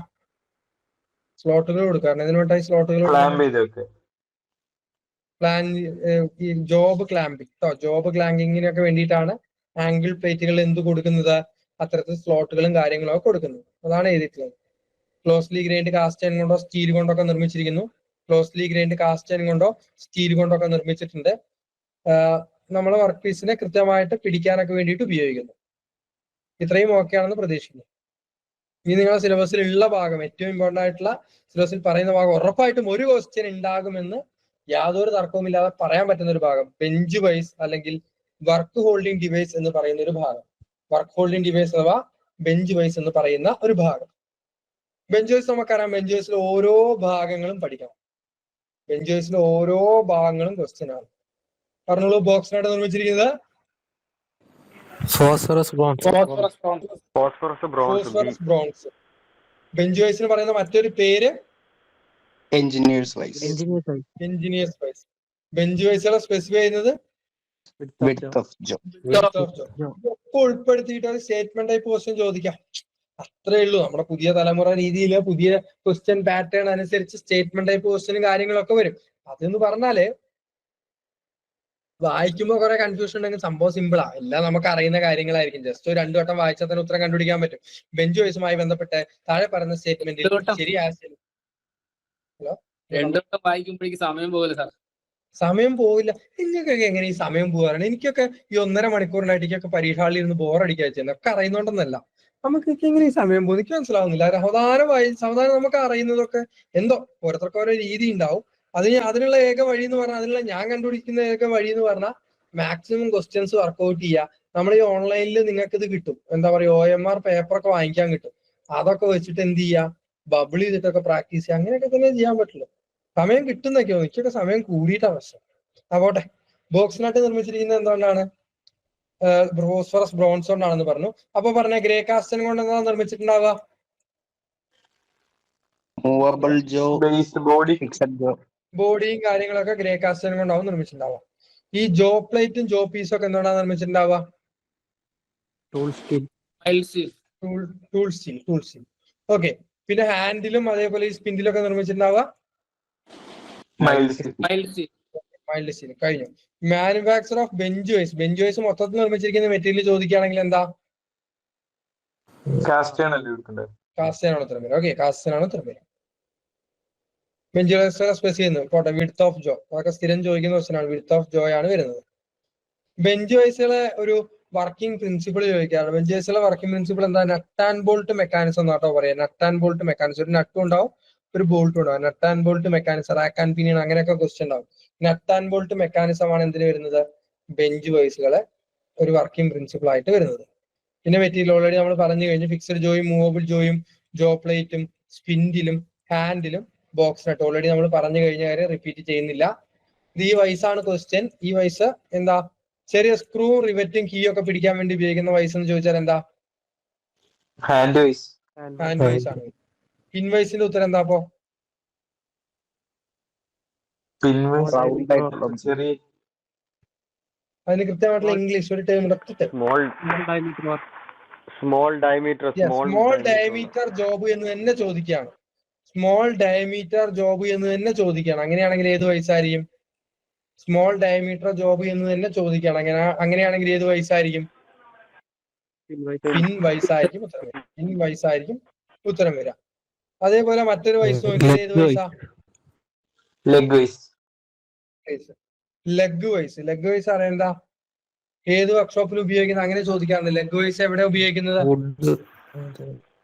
സ്ലോട്ടുകൾ കൊടുക്കാറുണ്ട്? എന്തിനു വേണ്ടിട്ടാ ഈ സ്ലോട്ടുകൾ? ജോബ് ക്ലാമ്പിങ്ങിനൊക്കെ വേണ്ടിയിട്ടാണ് ആംഗിൾ പ്ലേറ്റുകൾ എന്ത് കൊടുക്കുന്നത്? അത്തരത്തിൽ സ്ലോട്ടുകളും കാര്യങ്ങളും ഒക്കെ കൊടുക്കുന്നത്. അതാണ് എഴുതിയിട്ടുള്ളത്. ക്ലോസ്ലി ഗ്രൈൻഡ് കാസ്റ്റൈൻ കൊണ്ടോ സ്റ്റീൽ കൊണ്ടൊക്കെ നിർമ്മിച്ചിരിക്കുന്നു. ക്ലോസ്ലി ഗ്രൈൻഡ് കാസ്റ്റൈൻ കൊണ്ടോ സ്റ്റീൽ കൊണ്ടൊക്കെ നിർമ്മിച്ചിട്ടുണ്ട്. നമ്മളെ വർക്ക് പീസിനെ കൃത്യമായിട്ട് പിടിക്കാനൊക്കെ വേണ്ടിയിട്ട് ഉപയോഗിക്കുന്നു. ഇത്രയും ഓക്കെ ആണെന്ന് പ്രതീക്ഷിക്കുന്നു. ഇനി നിങ്ങളുടെ സിലബസിൽ ഉള്ള ഭാഗം, ഏറ്റവും ഇമ്പോർട്ടന്റ് ആയിട്ടുള്ള സിലബസിൽ പറയുന്ന ഭാഗം, ഉറപ്പായിട്ടും ഒരു ക്വസ്റ്റ്യൻ ഉണ്ടാകുമെന്ന് യാതൊരു തർക്കവുമില്ലാതെ പറയാൻ പറ്റുന്ന ഒരു ഭാഗം, ബെഞ്ച് വൈസ് അല്ലെങ്കിൽ വർക്ക് ഹോൾഡിംഗ് ഡിവൈസ് എന്ന് പറയുന്ന ഒരു ഭാഗം. വർക്ക് ഹോൾഡിംഗ് ഡിവൈസ് അഥവാ ബെഞ്ച് വൈസ് എന്ന് പറയുന്ന ഒരു ഭാഗം. ബെഞ്ച് വൈസ് നമുക്കറിയാം, ബെഞ്ച് വൈസിൽ ഓരോ ഭാഗങ്ങളും പഠിക്കണം. ബെഞ്ച് വൈസിൽ ഓരോ ഭാഗങ്ങളും ക്വസ്റ്റ്യൻ ആണ്. പറഞ്ഞോളൂ. ബോക്സിനായിട്ട് നിർമ്മിച്ചിരിക്കുന്നത് ഫോസ്ഫറസ് ബ്രോൺസ്. ബെഞ്ച് വൈസിന് പറയുന്ന മറ്റൊരു പേര് എഞ്ചിനീയേഴ്സ് വൈസ്. ബെഞ്ച് വൈസുകളെ സ്പെസിഫൈ ചെയ്യുന്നത് വിഡ്ത്ത് ഓഫ് ജോബ്. ഒക്കെ ഉൾപ്പെടുത്തിയിട്ട് ഒരു സ്റ്റേറ്റ്മെന്റ് ടൈപ്പ് ക്വസ്റ്റ്യൻ ചോദിക്കാം. അത്രേ ഉള്ളൂ. നമ്മുടെ പുതിയ തലമുറ രീതിയിൽ പുതിയ ക്വസ്റ്റ്യൻ പാറ്റേൺ അനുസരിച്ച് സ്റ്റേറ്റ്മെന്റ് ടൈപ്പ് ക്വസ്റ്റ്യനും കാര്യങ്ങളൊക്കെ വരും. അതെന്ന് പറഞ്ഞാല് വായിക്കുമ്പോൾ കുറെ കൺഫ്യൂഷൻ ഉണ്ടെങ്കിൽ സംഭവം സിമ്പിളാ. എല്ലാം നമുക്ക് അറിയുന്ന കാര്യങ്ങളായിരിക്കും. ജസ്റ്റ് ഒരു 2 വട്ടം വായിച്ചാൽ തന്നെ ഉത്തരം കണ്ടുപിടിക്കാൻ പറ്റും. ബെഞ്ച് വൈസുമായി ബന്ധപ്പെട്ട് താഴെ പറയുന്ന സ്റ്റേറ്റ്മെന്റിൽ ശരിയായ ഹലോ 2 വട്ടം വായിക്കുമ്പോഴേക്ക് സമയം പോകില്ല സാർ. സമയം പോവില്ല. നിങ്ങൾക്കൊക്കെ എങ്ങനെ ഈ സമയം പോകാറാണ്? എനിക്കൊക്കെ ഈ 1.5 മണിക്കൂറിനായിട്ട് എനിക്കൊക്കെ പരീക്ഷ ഹാളിൽ ഇരുന്ന് ബോറടിക്കുക ചെയ്യുന്നത്. ഒക്കെ അറിയുന്നോണ്ടെന്നല്ല, നമുക്കൊക്കെ എങ്ങനെ ഈ സമയം പോകും എനിക്ക് മനസ്സിലാവുന്നില്ല. സാവധാനം നമുക്ക് അറിയുന്നതൊക്കെ എന്തോ ഓരോരുത്തർക്ക് ഓരോ രീതി ഉണ്ടാവും. അതിനുള്ള ഏക വഴി എന്ന് പറഞ്ഞാൽ, ഞാൻ കണ്ടുപിടിക്കുന്ന ഏക വഴി എന്ന് പറഞ്ഞാൽ മാക്സിമം ക്വസ്റ്റ്യൻസ് വർക്ക്ഔട്ട് ചെയ്യുക. നമ്മൾ ഈ ഓൺലൈനിൽ നിങ്ങൾക്ക് ഇത് കിട്ടും, എന്താ പറയുക, OMR പേപ്പറൊക്കെ വാങ്ങിക്കാൻ കിട്ടും. അതൊക്കെ വെച്ചിട്ട് എന്ത് ചെയ്യുക, ബബിൾ ചെയ്തിട്ടൊക്കെ പ്രാക്ടീസ് ചെയ്യുക. അങ്ങനെയൊക്കെ തന്നെ ചെയ്യാൻ പറ്റുള്ളൂ. സമയം കിട്ടുന്നൊക്കെയോ, എനിക്കൊക്കെ സമയം കൂടിയിട്ടാ പ്രശ്നം. പോട്ടെ. ബോക്സിനായിട്ട് നിർമ്മിച്ചിരിക്കുന്നത് എന്തുകൊണ്ടാണ്? ഫോസ്ഫറസ് ബ്രോൺസ് കൊണ്ടാണെന്ന് പറഞ്ഞു. അപ്പൊ പറഞ്ഞ ഗ്രേ കാസ്റ്റൻ കൊണ്ട് എന്താ നിർമ്മിച്ചിട്ടുണ്ടാവുക? മൂവബിൾ ജോ, ബോഡി, ഫിക്സഡ് ജോ. ബോഡിയും കാര്യങ്ങളൊക്കെ ഗ്രേ കാസ്റ്റൻ കൊണ്ടാവും നിർമ്മിച്ചിട്ടുണ്ടാവുക. ഈ ജോ പ്ലേറ്റും ജോ പീസും ഒക്കെ എന്തുകൊണ്ടാണ് നിർമ്മിച്ചിട്ടുണ്ടാവുക? Tool steel. ഓക്കെ. പിന്നെ ഹാൻഡിലും അതേപോലെ ഈ സ്പിൻഡിലും ഒക്കെ നിർമ്മിച്ചിട്ടുണ്ടാവുക മൈൽഡ് സ്റ്റീൽ. കഴിഞ്ഞു. മാനുഫാക്ചർ ഓഫ് ബെഞ്ച് വൈസ് മൊത്തത്തിൽ നിർമ്മിച്ചിരിക്കുന്ന മെറ്റീരിയൽ ചോദിക്കുകയാണെങ്കിൽ എന്താ? കാസ്റ്റൈൻ ആണ് ഉത്തരം വരിക. ഓക്കെ, കാസ്റ്റൈൻ ആണ് ഉത്തരം വരിക. ബെഞ്ച് വൈസുകളെ സ്പെസിഫൈ ചെയ്യുന്നു. പോട്ടെ, വിഡ്ത്ത് ഓഫ് ജോ അതൊക്കെ സ്ഥിരം ചോദിക്കുന്ന ക്വസ്റ്റൻ ആണ്. വിഡ്ത്ത് ഓഫ് ജോ ആണ് വരുന്നത്. ബെഞ്ച് വൈസുകളെ ഒരു വർക്കിംഗ് പ്രിൻസിപ്പിൾ ചോദിക്കാറ്. ബെഞ്ച് വൈസുകളെ വർക്കിംഗ് പ്രിൻസിപ്പിൾ എന്താ? നട്ട് ആൻഡ് ബോൾട്ട് മെക്കാനിസം എന്നാട്ടോ പറയാം. Nut and bolt mechanism. ഒരു നട്ടും ഉണ്ടാവും, ഒരു ബോൾട്ടും ഉണ്ടാവും. Nut and bolt mechanism, rack and pinion, അങ്ങനെയൊക്കെ ക്വസ്റ്റ്യൻ ഉണ്ടാവും. നട്ട് ആൻഡ് ബോൾട്ട് മെക്കാനിസം ആണ് എന്തിന് വരുന്നത്? ബെഞ്ച് വൈസുകളെ ഒരു വർക്കിംഗ് പ്രിൻസിപ്പിൾ ആയിട്ട് വരുന്നത്. പിന്നെ മെറ്റീരിയൽ ഓൾറെഡി നമ്മൾ പറഞ്ഞു കഴിഞ്ഞു. ഫിക്സഡ് ജോയും മൂവബിൾ ജോയും ജോ പ്ലേറ്റും സ്പിൻഡിലും ഹാൻഡിലും ബോക്സ് നട്ട് ഓൾറെഡി നമ്മൾ പറഞ്ഞു കഴിഞ്ഞ കാര്യം റിപ്പീറ്റ് ചെയ്യുന്നില്ല. ഇത് ഈ വൈസാണ് ക്വസ്റ്റ്യൻ. ഈ വൈസ് എന്താ? ചെറിയ സ്ക്രൂ റിവറ്റും കീ ഒക്കെ പിടിക്കാൻ വേണ്ടി ഉപയോഗിക്കുന്ന വൈസ് എന്ന് ചോദിച്ചാൽ എന്താ? Hand vice. ഹാൻഡ് വൈസ് ആണ്. പിൻ വൈസിന്റെ ഉത്തരം എന്താ? അപ്പോ പിൻ വൈസ് Round ആയിട്ടുള്ള ചെറിയ അതിന് കൃത്യമായിട്ടുള്ള ഇംഗ്ലീഷ് ഒരു ടേം എടുത്തിട്ട് small diameter small diameter job എന്ന് തന്നെ ചോദിക്കുകയാണ്. സ്മോൾ ഡയമീറ്റർ ജോബ് എന്ന് തന്നെ ചോദിക്കുകയാണ്. അങ്ങനെയാണെങ്കിൽ ഏത് വയസ്സായിരിക്കും? സ്മോൾ ഡയമീറ്റർ ജോബ് എന്ന് തന്നെ ചോദിക്കുകയാണ്. അങ്ങനെയാണെങ്കിൽ ഏത് വയസ്സായിരിക്കും? പിൻ വയസ്സായിരിക്കും ഉത്തരം വരിക. പിൻ വയസ്സായിരിക്കും ഉത്തരം വരിക. അതേപോലെ മറ്റൊരു വയസ്സ് നോക്കിയാൽ ഏത് വയസ്സാ? Leg vice. Leg vice. Leg vice ആണ് എന്താ? ഏത് വർക്ക്ഷോപ്പിൽ ഉപയോഗിക്കുന്നത്? അങ്ങനെ ചോദിക്കാറുണ്ട്. ലെഗ് വൈസ് എവിടെ ഉപയോഗിക്കുന്നത്?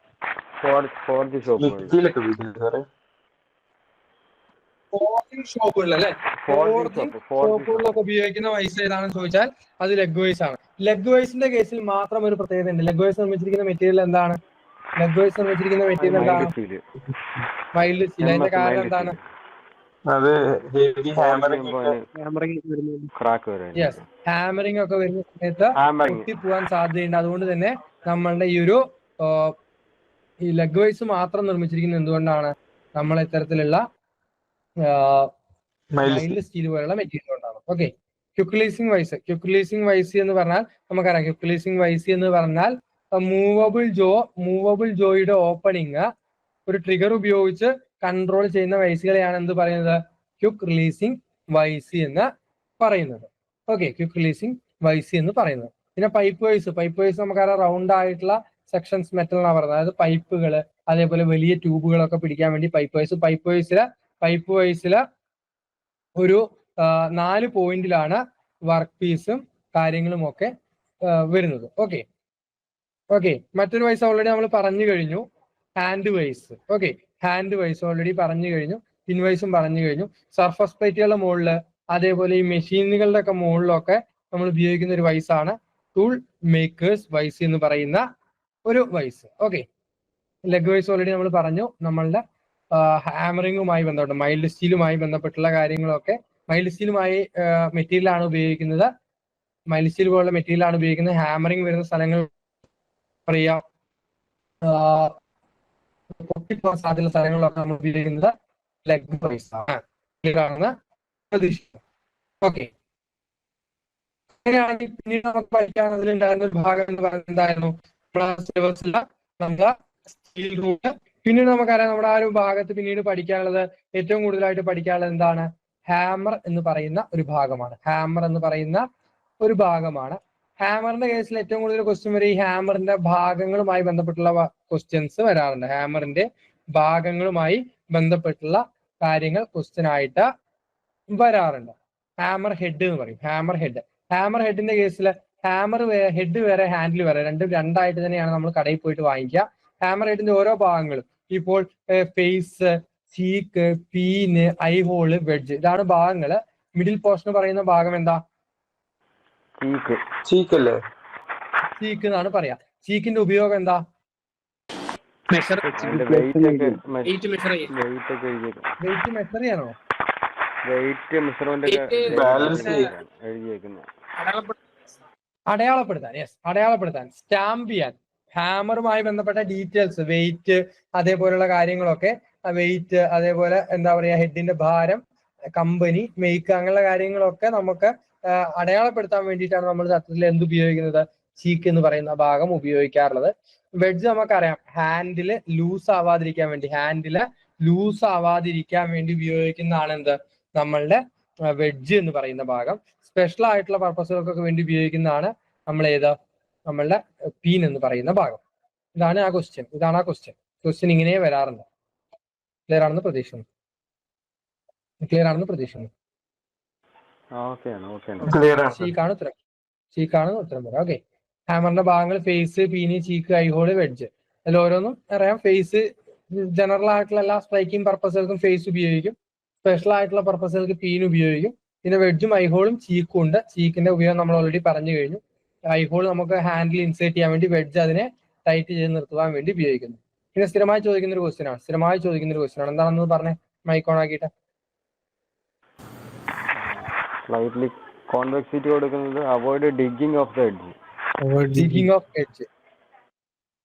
ലിറ്റിലൊക്കെ ഉപയോഗിക്കുന്നത് സാറേ. ഫോർജിങ് ഷോപ്പുകളിൽ അല്ലെ? ഫോർജിങ് ഷോപ്പുകളിലൊക്കെ ഉപയോഗിക്കുന്ന വൈസ് ഏതാണെന്ന് ചോദിച്ചാൽ അത് ലെഗ് വൈസ് ആണ്. ലെഗ് വൈസിന്റെ കേസിൽ മാത്രം ഒരു പ്രത്യേകത ഉണ്ട്. ലെഗ് വൈസ് നിർമ്മിച്ചിരിക്കുന്ന മെറ്റീരിയൽ എന്താണ്? ലെഗ് വൈസ് നിർമ്മിച്ചിരിക്കുന്ന മെറ്റീരിയൽ എന്താണ്? Mild steel. അതിന്റെ കാരണം എന്താണ്? അത് ഹെവി ഹാമറിംഗ്. യെസ്, ഹാമറിംഗ് ഒക്കെ വരുന്ന സമയത്ത് പൊട്ടിപ്പോവാൻ സാധ്യതയുണ്ട്. അതുകൊണ്ട് തന്നെ നമ്മളുടെ ഈ ലെഗ് വൈസ് മാത്രം നിർമ്മിച്ചിരിക്കുന്നത് എന്തുകൊണ്ടാണ്? നമ്മൾ ഇത്തരത്തിലുള്ള മൈൽഡ് സ്റ്റീൽ പോലുള്ള മെറ്റീരിയൽ കൊണ്ടാണ്. ഓക്കെ, ക്യുക്ക് ലീസിംഗ് വൈസ് എന്ന് പറഞ്ഞാൽ നമുക്കറിയാം. ക്യുക്ക് ലീസിംഗ് വൈസ് എന്ന് പറഞ്ഞാൽ മൂവബിൾ ജോയുടെ ഓപ്പണിങ് ഒരു ട്രിഗർ ഉപയോഗിച്ച് കൺട്രോൾ ചെയ്യുന്ന വൈസുകളെയാണ് എന്ത് പറയുന്നത്? ക്യുക്ക് റിലീസിംഗ് വൈസ് എന്ന് പറയുന്നത്. ഓക്കെ, ക്യുക്ക് റിലീസിംഗ് വൈസ് എന്ന് പറയുന്നത്. പിന്നെ പൈപ്പ് വൈസ് നമുക്കറിയാം റൗണ്ട് ആയിട്ടുള്ള സെക്ഷൻസ് മെറ്റൽ എന്നാണ് പറയുന്നത്. അതായത് പൈപ്പുകൾ, അതേപോലെ വലിയ ട്യൂബുകളൊക്കെ പിടിക്കാൻ വേണ്ടി പൈപ്പ് വൈസില് ഒരു 4 പോയിന്റിലാണ് വർക്ക് പീസും കാര്യങ്ങളും ഒക്കെ വരുന്നത്. ഓക്കെ, മറ്റൊരു വൈസ് ഓൾറെഡി നമ്മൾ പറഞ്ഞു കഴിഞ്ഞു, hand vice. Okay, hand vice already പറഞ്ഞു കഴിഞ്ഞു. പിൻ വൈസും പറഞ്ഞു കഴിഞ്ഞു. സർഫസ് പ്ലേറ്റുകളുടെ മുകളില്, അതേപോലെ ഈ മെഷീനുകളുടെ ഒക്കെ മുകളിലൊക്കെ നമ്മൾ ഉപയോഗിക്കുന്ന ഒരു വൈസാണ് ടൂൾ മേക്കേഴ്സ് വൈസ് എന്ന് പറയുന്ന ഒരു vice. Okay, leg vice already നമ്മൾ പറഞ്ഞു. നമ്മളുടെ ഹാമറിങ്ങുമായി ബന്ധപ്പെട്ട് മൈൽഡ് സ്റ്റീലുമായി ബന്ധപ്പെട്ടുള്ള കാര്യങ്ങളൊക്കെ, മൈൽഡ് സ്റ്റീലുമായി മെറ്റീരിയലാണ് ഉപയോഗിക്കുന്നത്. മൈൽഡ് സ്റ്റീൽ പോലുള്ള മെറ്റീരിയലാണ് ഉപയോഗിക്കുന്നത്. ഹാമറിങ് വരുന്ന സ്ഥലങ്ങൾ പറയാം, പൊട്ടിപ്പോകാൻ സാധ്യതയുള്ള സ്ഥലങ്ങളിലൊക്കെ നമ്മൾ ഉപയോഗിക്കുന്നത് ലെഗ് വൈസ് ആണ് പ്രതീക്ഷിക്കുന്നത്. ഓക്കെ, അങ്ങനെയാണെങ്കിൽ പിന്നീട് നമുക്ക് പഠിക്കാൻ അതിലുണ്ടായിരുന്ന ഒരു ഭാഗം എന്ന് പറയുന്നത് എന്തായിരുന്നു? നമ്മളെ സ്റ്റീൽ റൂട്ട്. പിന്നീട് നമുക്കറിയാം നമ്മുടെ ആ ഒരു ഭാഗത്ത് പിന്നീട് പഠിക്കാനുള്ളത്, ഏറ്റവും കൂടുതലായിട്ട് പഠിക്കാനുള്ളത് എന്താണ്? ഹാമർ എന്ന് പറയുന്ന ഒരു ഭാഗമാണ്. ഹാമറിന്റെ കേസിൽ ഏറ്റവും കൂടുതൽ ക്വസ്റ്റ്യൻ വരെ ഈ ഹാമറിന്റെ ഭാഗങ്ങളുമായി ബന്ധപ്പെട്ടുള്ള ക്വസ്റ്റ്യൻസ് വരാറുണ്ട്. ഹാമറിന്റെ ഭാഗങ്ങളുമായി ബന്ധപ്പെട്ടുള്ള കാര്യങ്ങൾ ക്വസ്റ്റ്യൻ ആയിട്ട് വരാറുണ്ട്. ഹാമർ ഹെഡ് എന്ന് പറയും. ഹാമർ ഹെഡിന്റെ കേസിൽ ഹെഡ് വേറെ ഹാൻഡിൽ വേറെ, രണ്ടായിട്ട് തന്നെയാണ് നമ്മൾ കടയിൽ പോയിട്ട് വാങ്ങിക്കുക. ഹാമർ ഹെഡിന്റെ ഓരോ ഭാഗങ്ങളും ഇപ്പോൾ face, cheek, peen, eye hole, wedge, ഇതാണ് ഭാഗങ്ങള്. മിഡിൽ പോർഷൻ പറയുന്ന ഭാഗം എന്താ? ചീക്ക് എന്നാണ് പറയാ. ചീക്കിന്റെ ഉപയോഗം എന്താ? വെയിറ്റ് മെഷർ ചെയ്യാനോ? അടയാളപ്പെടുത്താൻ, സ്റ്റാമ്പ് ചെയ്യാൻ. ഹാമറുമായി ബന്ധപ്പെട്ട ഡീറ്റെയിൽസ്, വെയിറ്റ്, അതേപോലെയുള്ള കാര്യങ്ങളൊക്കെ, വെയിറ്റ്, അതേപോലെ എന്താ പറയാ, ഹെഡിന്റെ ഭാരം, കമ്പനി, മേക്ക്, അങ്ങനെയുള്ള കാര്യങ്ങളൊക്കെ നമുക്ക് അടയാളപ്പെടുത്താൻ വേണ്ടിയിട്ടാണ് നമ്മൾ സത്യത്തിൽ എന്ത് ഉപയോഗിക്കുന്നത്? ചീക്ക് എന്ന് പറയുന്ന ഭാഗം ഉപയോഗിക്കാറുള്ളത്. വെഡ്ജ് നമുക്കറിയാം, ഹാൻഡില് ലൂസ് ആവാതിരിക്കാൻ വേണ്ടി ഉപയോഗിക്കുന്നതാണ് എന്ത്? നമ്മളുടെ വെഡ്ജ് എന്ന് പറയുന്ന ഭാഗം. സ്പെഷ്യൽ ആയിട്ടുള്ള പർപ്പസുകൾക്കൊക്കെ വേണ്ടി ഉപയോഗിക്കുന്നതാണ് നമ്മളുടെ പീൻ എന്ന് പറയുന്ന ഭാഗം. ഇതാണ് ആ ക്വസ്റ്റ്യൻ. ക്വസ്റ്റ്യൻ ഇങ്ങനെ വരാറുണ്ട്. ക്ലിയർ ആണെന്ന് പ്രതീക്ഷിക്കുന്നു. ക്ലിയർ ആണെന്ന് പ്രതീക്ഷിക്കുന്നു. ക്ലിയർ ആണ്. ചീക്കാണ് ഉത്തരം. ചീക്കാണ് ഉത്തരം വരാം. ഓക്കെ. ഹാമറിന്റെ ഭാഗങ്ങൾ ഫേസ്, പീന്, ചീക്ക്, ഐഹോള്, വെഡ്ജ്. അതിൽ ഓരോന്നും അറിയാം. ഫേസ് ജനറൽ ആയിട്ടുള്ള എല്ലാ സ്ട്രൈക്കിംഗ് പർപ്പസുകൾക്കും ഫേസ് ഉപയോഗിക്കും. സ്പെഷ്യൽ ആയിട്ടുള്ള പർപ്പസുകൾക്ക് പീൻ ഉപയോഗിക്കും. പിന്നെ വെഡ്ജും ഐഹോളും ചീക്കും ഉണ്ട്. ചീക്കിന്റെ ഉപയോഗം നമ്മൾ ഓൾറെഡി പറഞ്ഞു കഴിഞ്ഞു. ഐഹോൾ നമുക്ക് ഹാൻഡിൽ ഇൻസേർട്ട് ചെയ്യാൻ വേണ്ടി, വെഡ്ജ് അതിനെ ടൈറ്റ് ചെയ്ത് നിർത്തുവാൻ വേണ്ടി ഉപയോഗിക്കുന്നു. പിന്നെ സ്ഥിരമായി ചോദിക്കുന്ന ഒരു ക്വസ്റ്റ്യൻ ആണ്. എന്താണെന്ന് പറഞ്ഞേ മൈക്ക് ഓൺ ആക്കിയിട്ട്. സ്ലൈറ്റ്ലി കോൺവെക്സിറ്റി കൊടുക്കുന്നത് avoid digging of the edge. Digging of edge,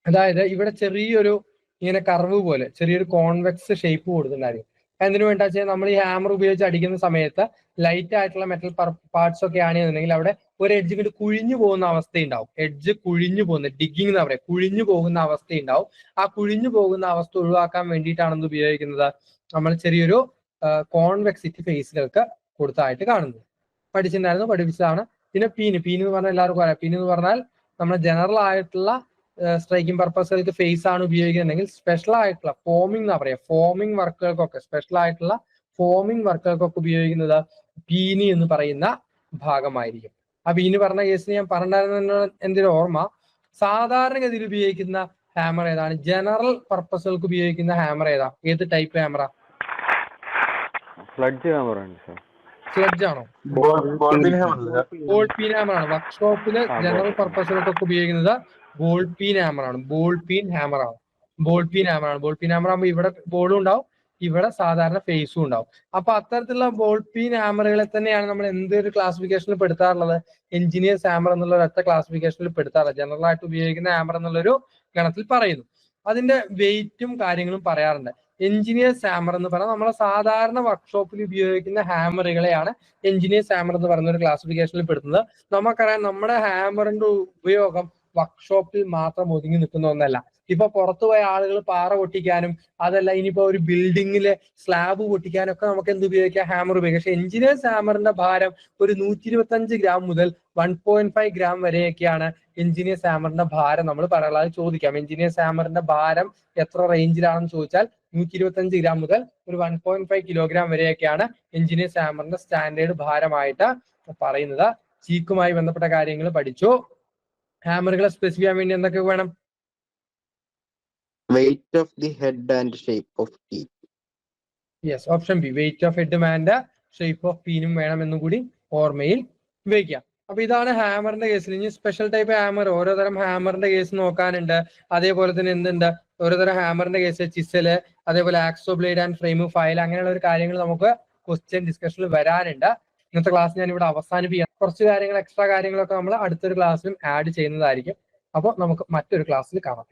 അതായത് ഇവിടെ ചെറിയൊരു ഇങ്ങനെ കർവ് പോലെ ചെറിയൊരു കോൺവെക്സ് ഷേപ്പ് കൊടുത്തിട്ടുണ്ടായിരിക്കും. എന്തിനു വേണ്ട വെച്ചാൽ നമ്മൾ ഈ ഹാമർ ഉപയോഗിച്ച് അടിക്കുന്ന സമയത്ത് ലൈറ്റ് ആയിട്ടുള്ള മെറ്റൽ പാർട്സ് ഒക്കെ ആണെന്നുണ്ടെങ്കിൽ അവിടെ ഒരു എഡ്ജ് ഇങ്ങോട്ട് കുഴിഞ്ഞു പോകുന്ന അവസ്ഥയുണ്ടാവും. എഡ്ജ് കുഴിഞ്ഞു പോകുന്ന, ഡിഗിങ് എന്ന് പറയാം, കുഴിഞ്ഞു പോകുന്ന അവസ്ഥയുണ്ടാവും. ആ കുഴിഞ്ഞു പോകുന്ന അവസ്ഥ ഒഴിവാക്കാൻ വേണ്ടിയിട്ടാണ് ഇത് ഉപയോഗിക്കുന്നത്. നമ്മൾ ചെറിയൊരു കോൺവെക്സിറ്റി ഫേസിലേക്ക് കൊടുത്തതായിട്ട് കാണുന്നത്. പഠിപ്പിച്ചതാണ്. പിന്നെ പീന് എന്ന് പറഞ്ഞാൽ എല്ലാവർക്കും അറിയാം. പീൻ എന്ന് പറഞ്ഞാൽ നമ്മുടെ ജനറൽ ആയിട്ടുള്ള സ്ട്രൈക്കിംഗ് പർപ്പസുകൾക്ക് ഫേസ് ആണ് ഉപയോഗിക്കുന്നുണ്ടെങ്കിൽ സ്പെഷ്യൽ ആയിട്ടുള്ള ഫോമിംഗ് എന്നാ പറയാ, ഫോമിംഗ് വർക്കുകൾക്കൊക്കെ, സ്പെഷ്യൽ ആയിട്ടുള്ള ഫോമിംഗ് വർക്കുകൾക്കൊക്കെ ഉപയോഗിക്കുന്നത് പീനി എന്ന് പറയുന്ന ഭാഗമായിരിക്കും. ആ പീന് പറഞ്ഞ കേസിന് ഞാൻ പറഞ്ഞിരുന്ന എന്റെ ഒരു ഓർമ്മ, സാധാരണഗതിയിൽ ഉപയോഗിക്കുന്ന ഹാമർ ഏതാണ്? ജനറൽ പർപ്പസുകൾക്ക് ഉപയോഗിക്കുന്ന ഹാമർ ഏതാ? ഏത് ടൈപ്പ് ഹാമറാ? സ്ലഡ്ജ് ഹാമർ ആണ് സർ. സ്ലഡ്ജ് ആണോ? ബോൾ പീൻ ഹാമർ ആണ്. വർക്ക്ഷോപ്പില് ജനറൽ പർപ്പസുകൾക്കൊക്കെ ഉപയോഗിക്കുന്നത് ബോൾ പീൻ ഹാമർ ആണ്. ബോൾ പീൻ ഹാമർ ആകുമ്പോൾ ഇവിടെ ബോളും ഉണ്ടാവും, ഇവിടെ സാധാരണ ഫേസും ഉണ്ടാവും. അപ്പൊ അത്തരത്തിലുള്ള ബോൾ പീൻ ഹാമറുകളെ തന്നെയാണ് നമ്മൾ എന്തൊരു ക്ലാസിഫിക്കേഷനിൽ പെടുത്താറുള്ളത്? എഞ്ചിനീയേഴ്സ് ഹാമർ എന്നുള്ള ഒരൊറ്റ ക്ലാസിഫിക്കേഷനിൽ പെടുത്താറുള്ളത്. ജനറൽ ആയിട്ട് ഉപയോഗിക്കുന്ന ഹാമർ എന്നുള്ളൊരു ഗണത്തിൽ പറയുന്നു. അതിന്റെ വെയിറ്റും കാര്യങ്ങളും പറയാറുണ്ട്. എഞ്ചിനീയേഴ്സ് ഹാമർ എന്ന് പറഞ്ഞാൽ നമ്മളെ സാധാരണ വർക്ക്ഷോപ്പിൽ ഉപയോഗിക്കുന്ന ഹാമറുകളെയാണ് എഞ്ചിനീയേഴ്സ് ഹാമർ എന്ന് പറയുന്ന ഒരു ക്ലാസിഫിക്കേഷനിൽ പെടുത്തുന്നത്. നമുക്കറിയാം, നമ്മുടെ ഹാമറിന്റെ ഉപയോഗം വർക്ക്ഷോപ്പിൽ മാത്രം ഒതുങ്ങി നിൽക്കുന്ന ഒന്നല്ല. ഇപ്പൊ പുറത്തുപോയ ആളുകൾ പാറ പൊട്ടിക്കാനും, അതല്ല ഇനിയിപ്പോ ഒരു ബിൽഡിങ്ങിലെ സ്ലാബ് പൊട്ടിക്കാനും ഒക്കെ നമുക്ക് എന്ത് ഉപയോഗിക്കാം? ഹാമർ ഉപയോഗിക്കാം. പക്ഷെ എഞ്ചിനീയേഴ്സ് ഹാമറിന്റെ ഭാരം ഒരു 125 ഗ്രാം മുതൽ 1.5 ഗ്രാം വരെയൊക്കെയാണ് എഞ്ചിനീയേഴ്സ് ഹാമറിന്റെ ഭാരം നമ്മൾ പറയാനുള്ളത്. ചോദിക്കാം, എഞ്ചിനീയേഴ്സ് ഹാമറിന്റെ ഭാരം എത്ര റേഞ്ചിലാണെന്ന് ചോദിച്ചാൽ 125 ഗ്രാം മുതൽ ഒരു 1.5 കിലോഗ്രാം വരെയൊക്കെയാണ് എഞ്ചിനീയേഴ്സ് ഹാമറിന്റെ സ്റ്റാൻഡേർഡ് ഭാരമായിട്ട് പറയുന്നത്. ചീക്കുമായി ബന്ധപ്പെട്ട കാര്യങ്ങൾ പഠിച്ചു. ഹാമറുകളെ സ്പെസിഫൈ ചെയ്യാൻ വേണ്ടി എന്തൊക്കെ വേണം? weight of the head and shape of teeth. Yes, option B, weight of ഹെഡും ആൻഡ് ഷേപ്പ് ഓഫ് പീനും വേണമെന്നും കൂടി ഓർമ്മയിൽ വെക്കുക. അപ്പൊ ഇതാണ് ഹാമറിന്റെ കേസിൽ. ഇനി സ്പെഷ്യൽ ടൈപ്പ് ഹാമർ, ഓരോ തരം ഹാമറിന്റെ കേസ് നോക്കാനുണ്ട്. അതേപോലെ തന്നെ എന്തുണ്ട്, ഓരോ തരം ഹാമറിന്റെ കേസ്, ചിസല്, അതേപോലെ hacksaw blade and frame, file, അങ്ങനെയുള്ള ഒരു കാര്യങ്ങൾ നമുക്ക് ക്വസ്റ്റ്യൻ ഡിസ്കഷനിൽ വരാനുണ്ട്. ഇന്നത്തെ ക്ലാസ് ഞാൻ ഇവിടെ അവസാനിപ്പിക്കാം. കുറച്ച് കാര്യങ്ങൾ, എക്സ്ട്രാ കാര്യങ്ങളൊക്കെ നമ്മൾ അടുത്തൊരു ക്ലാസ്സിലും ആഡ് ചെയ്യുന്നതായിരിക്കും. അപ്പോൾ നമുക്ക് മറ്റൊരു ക്ലാസ്സിൽ കാണാം.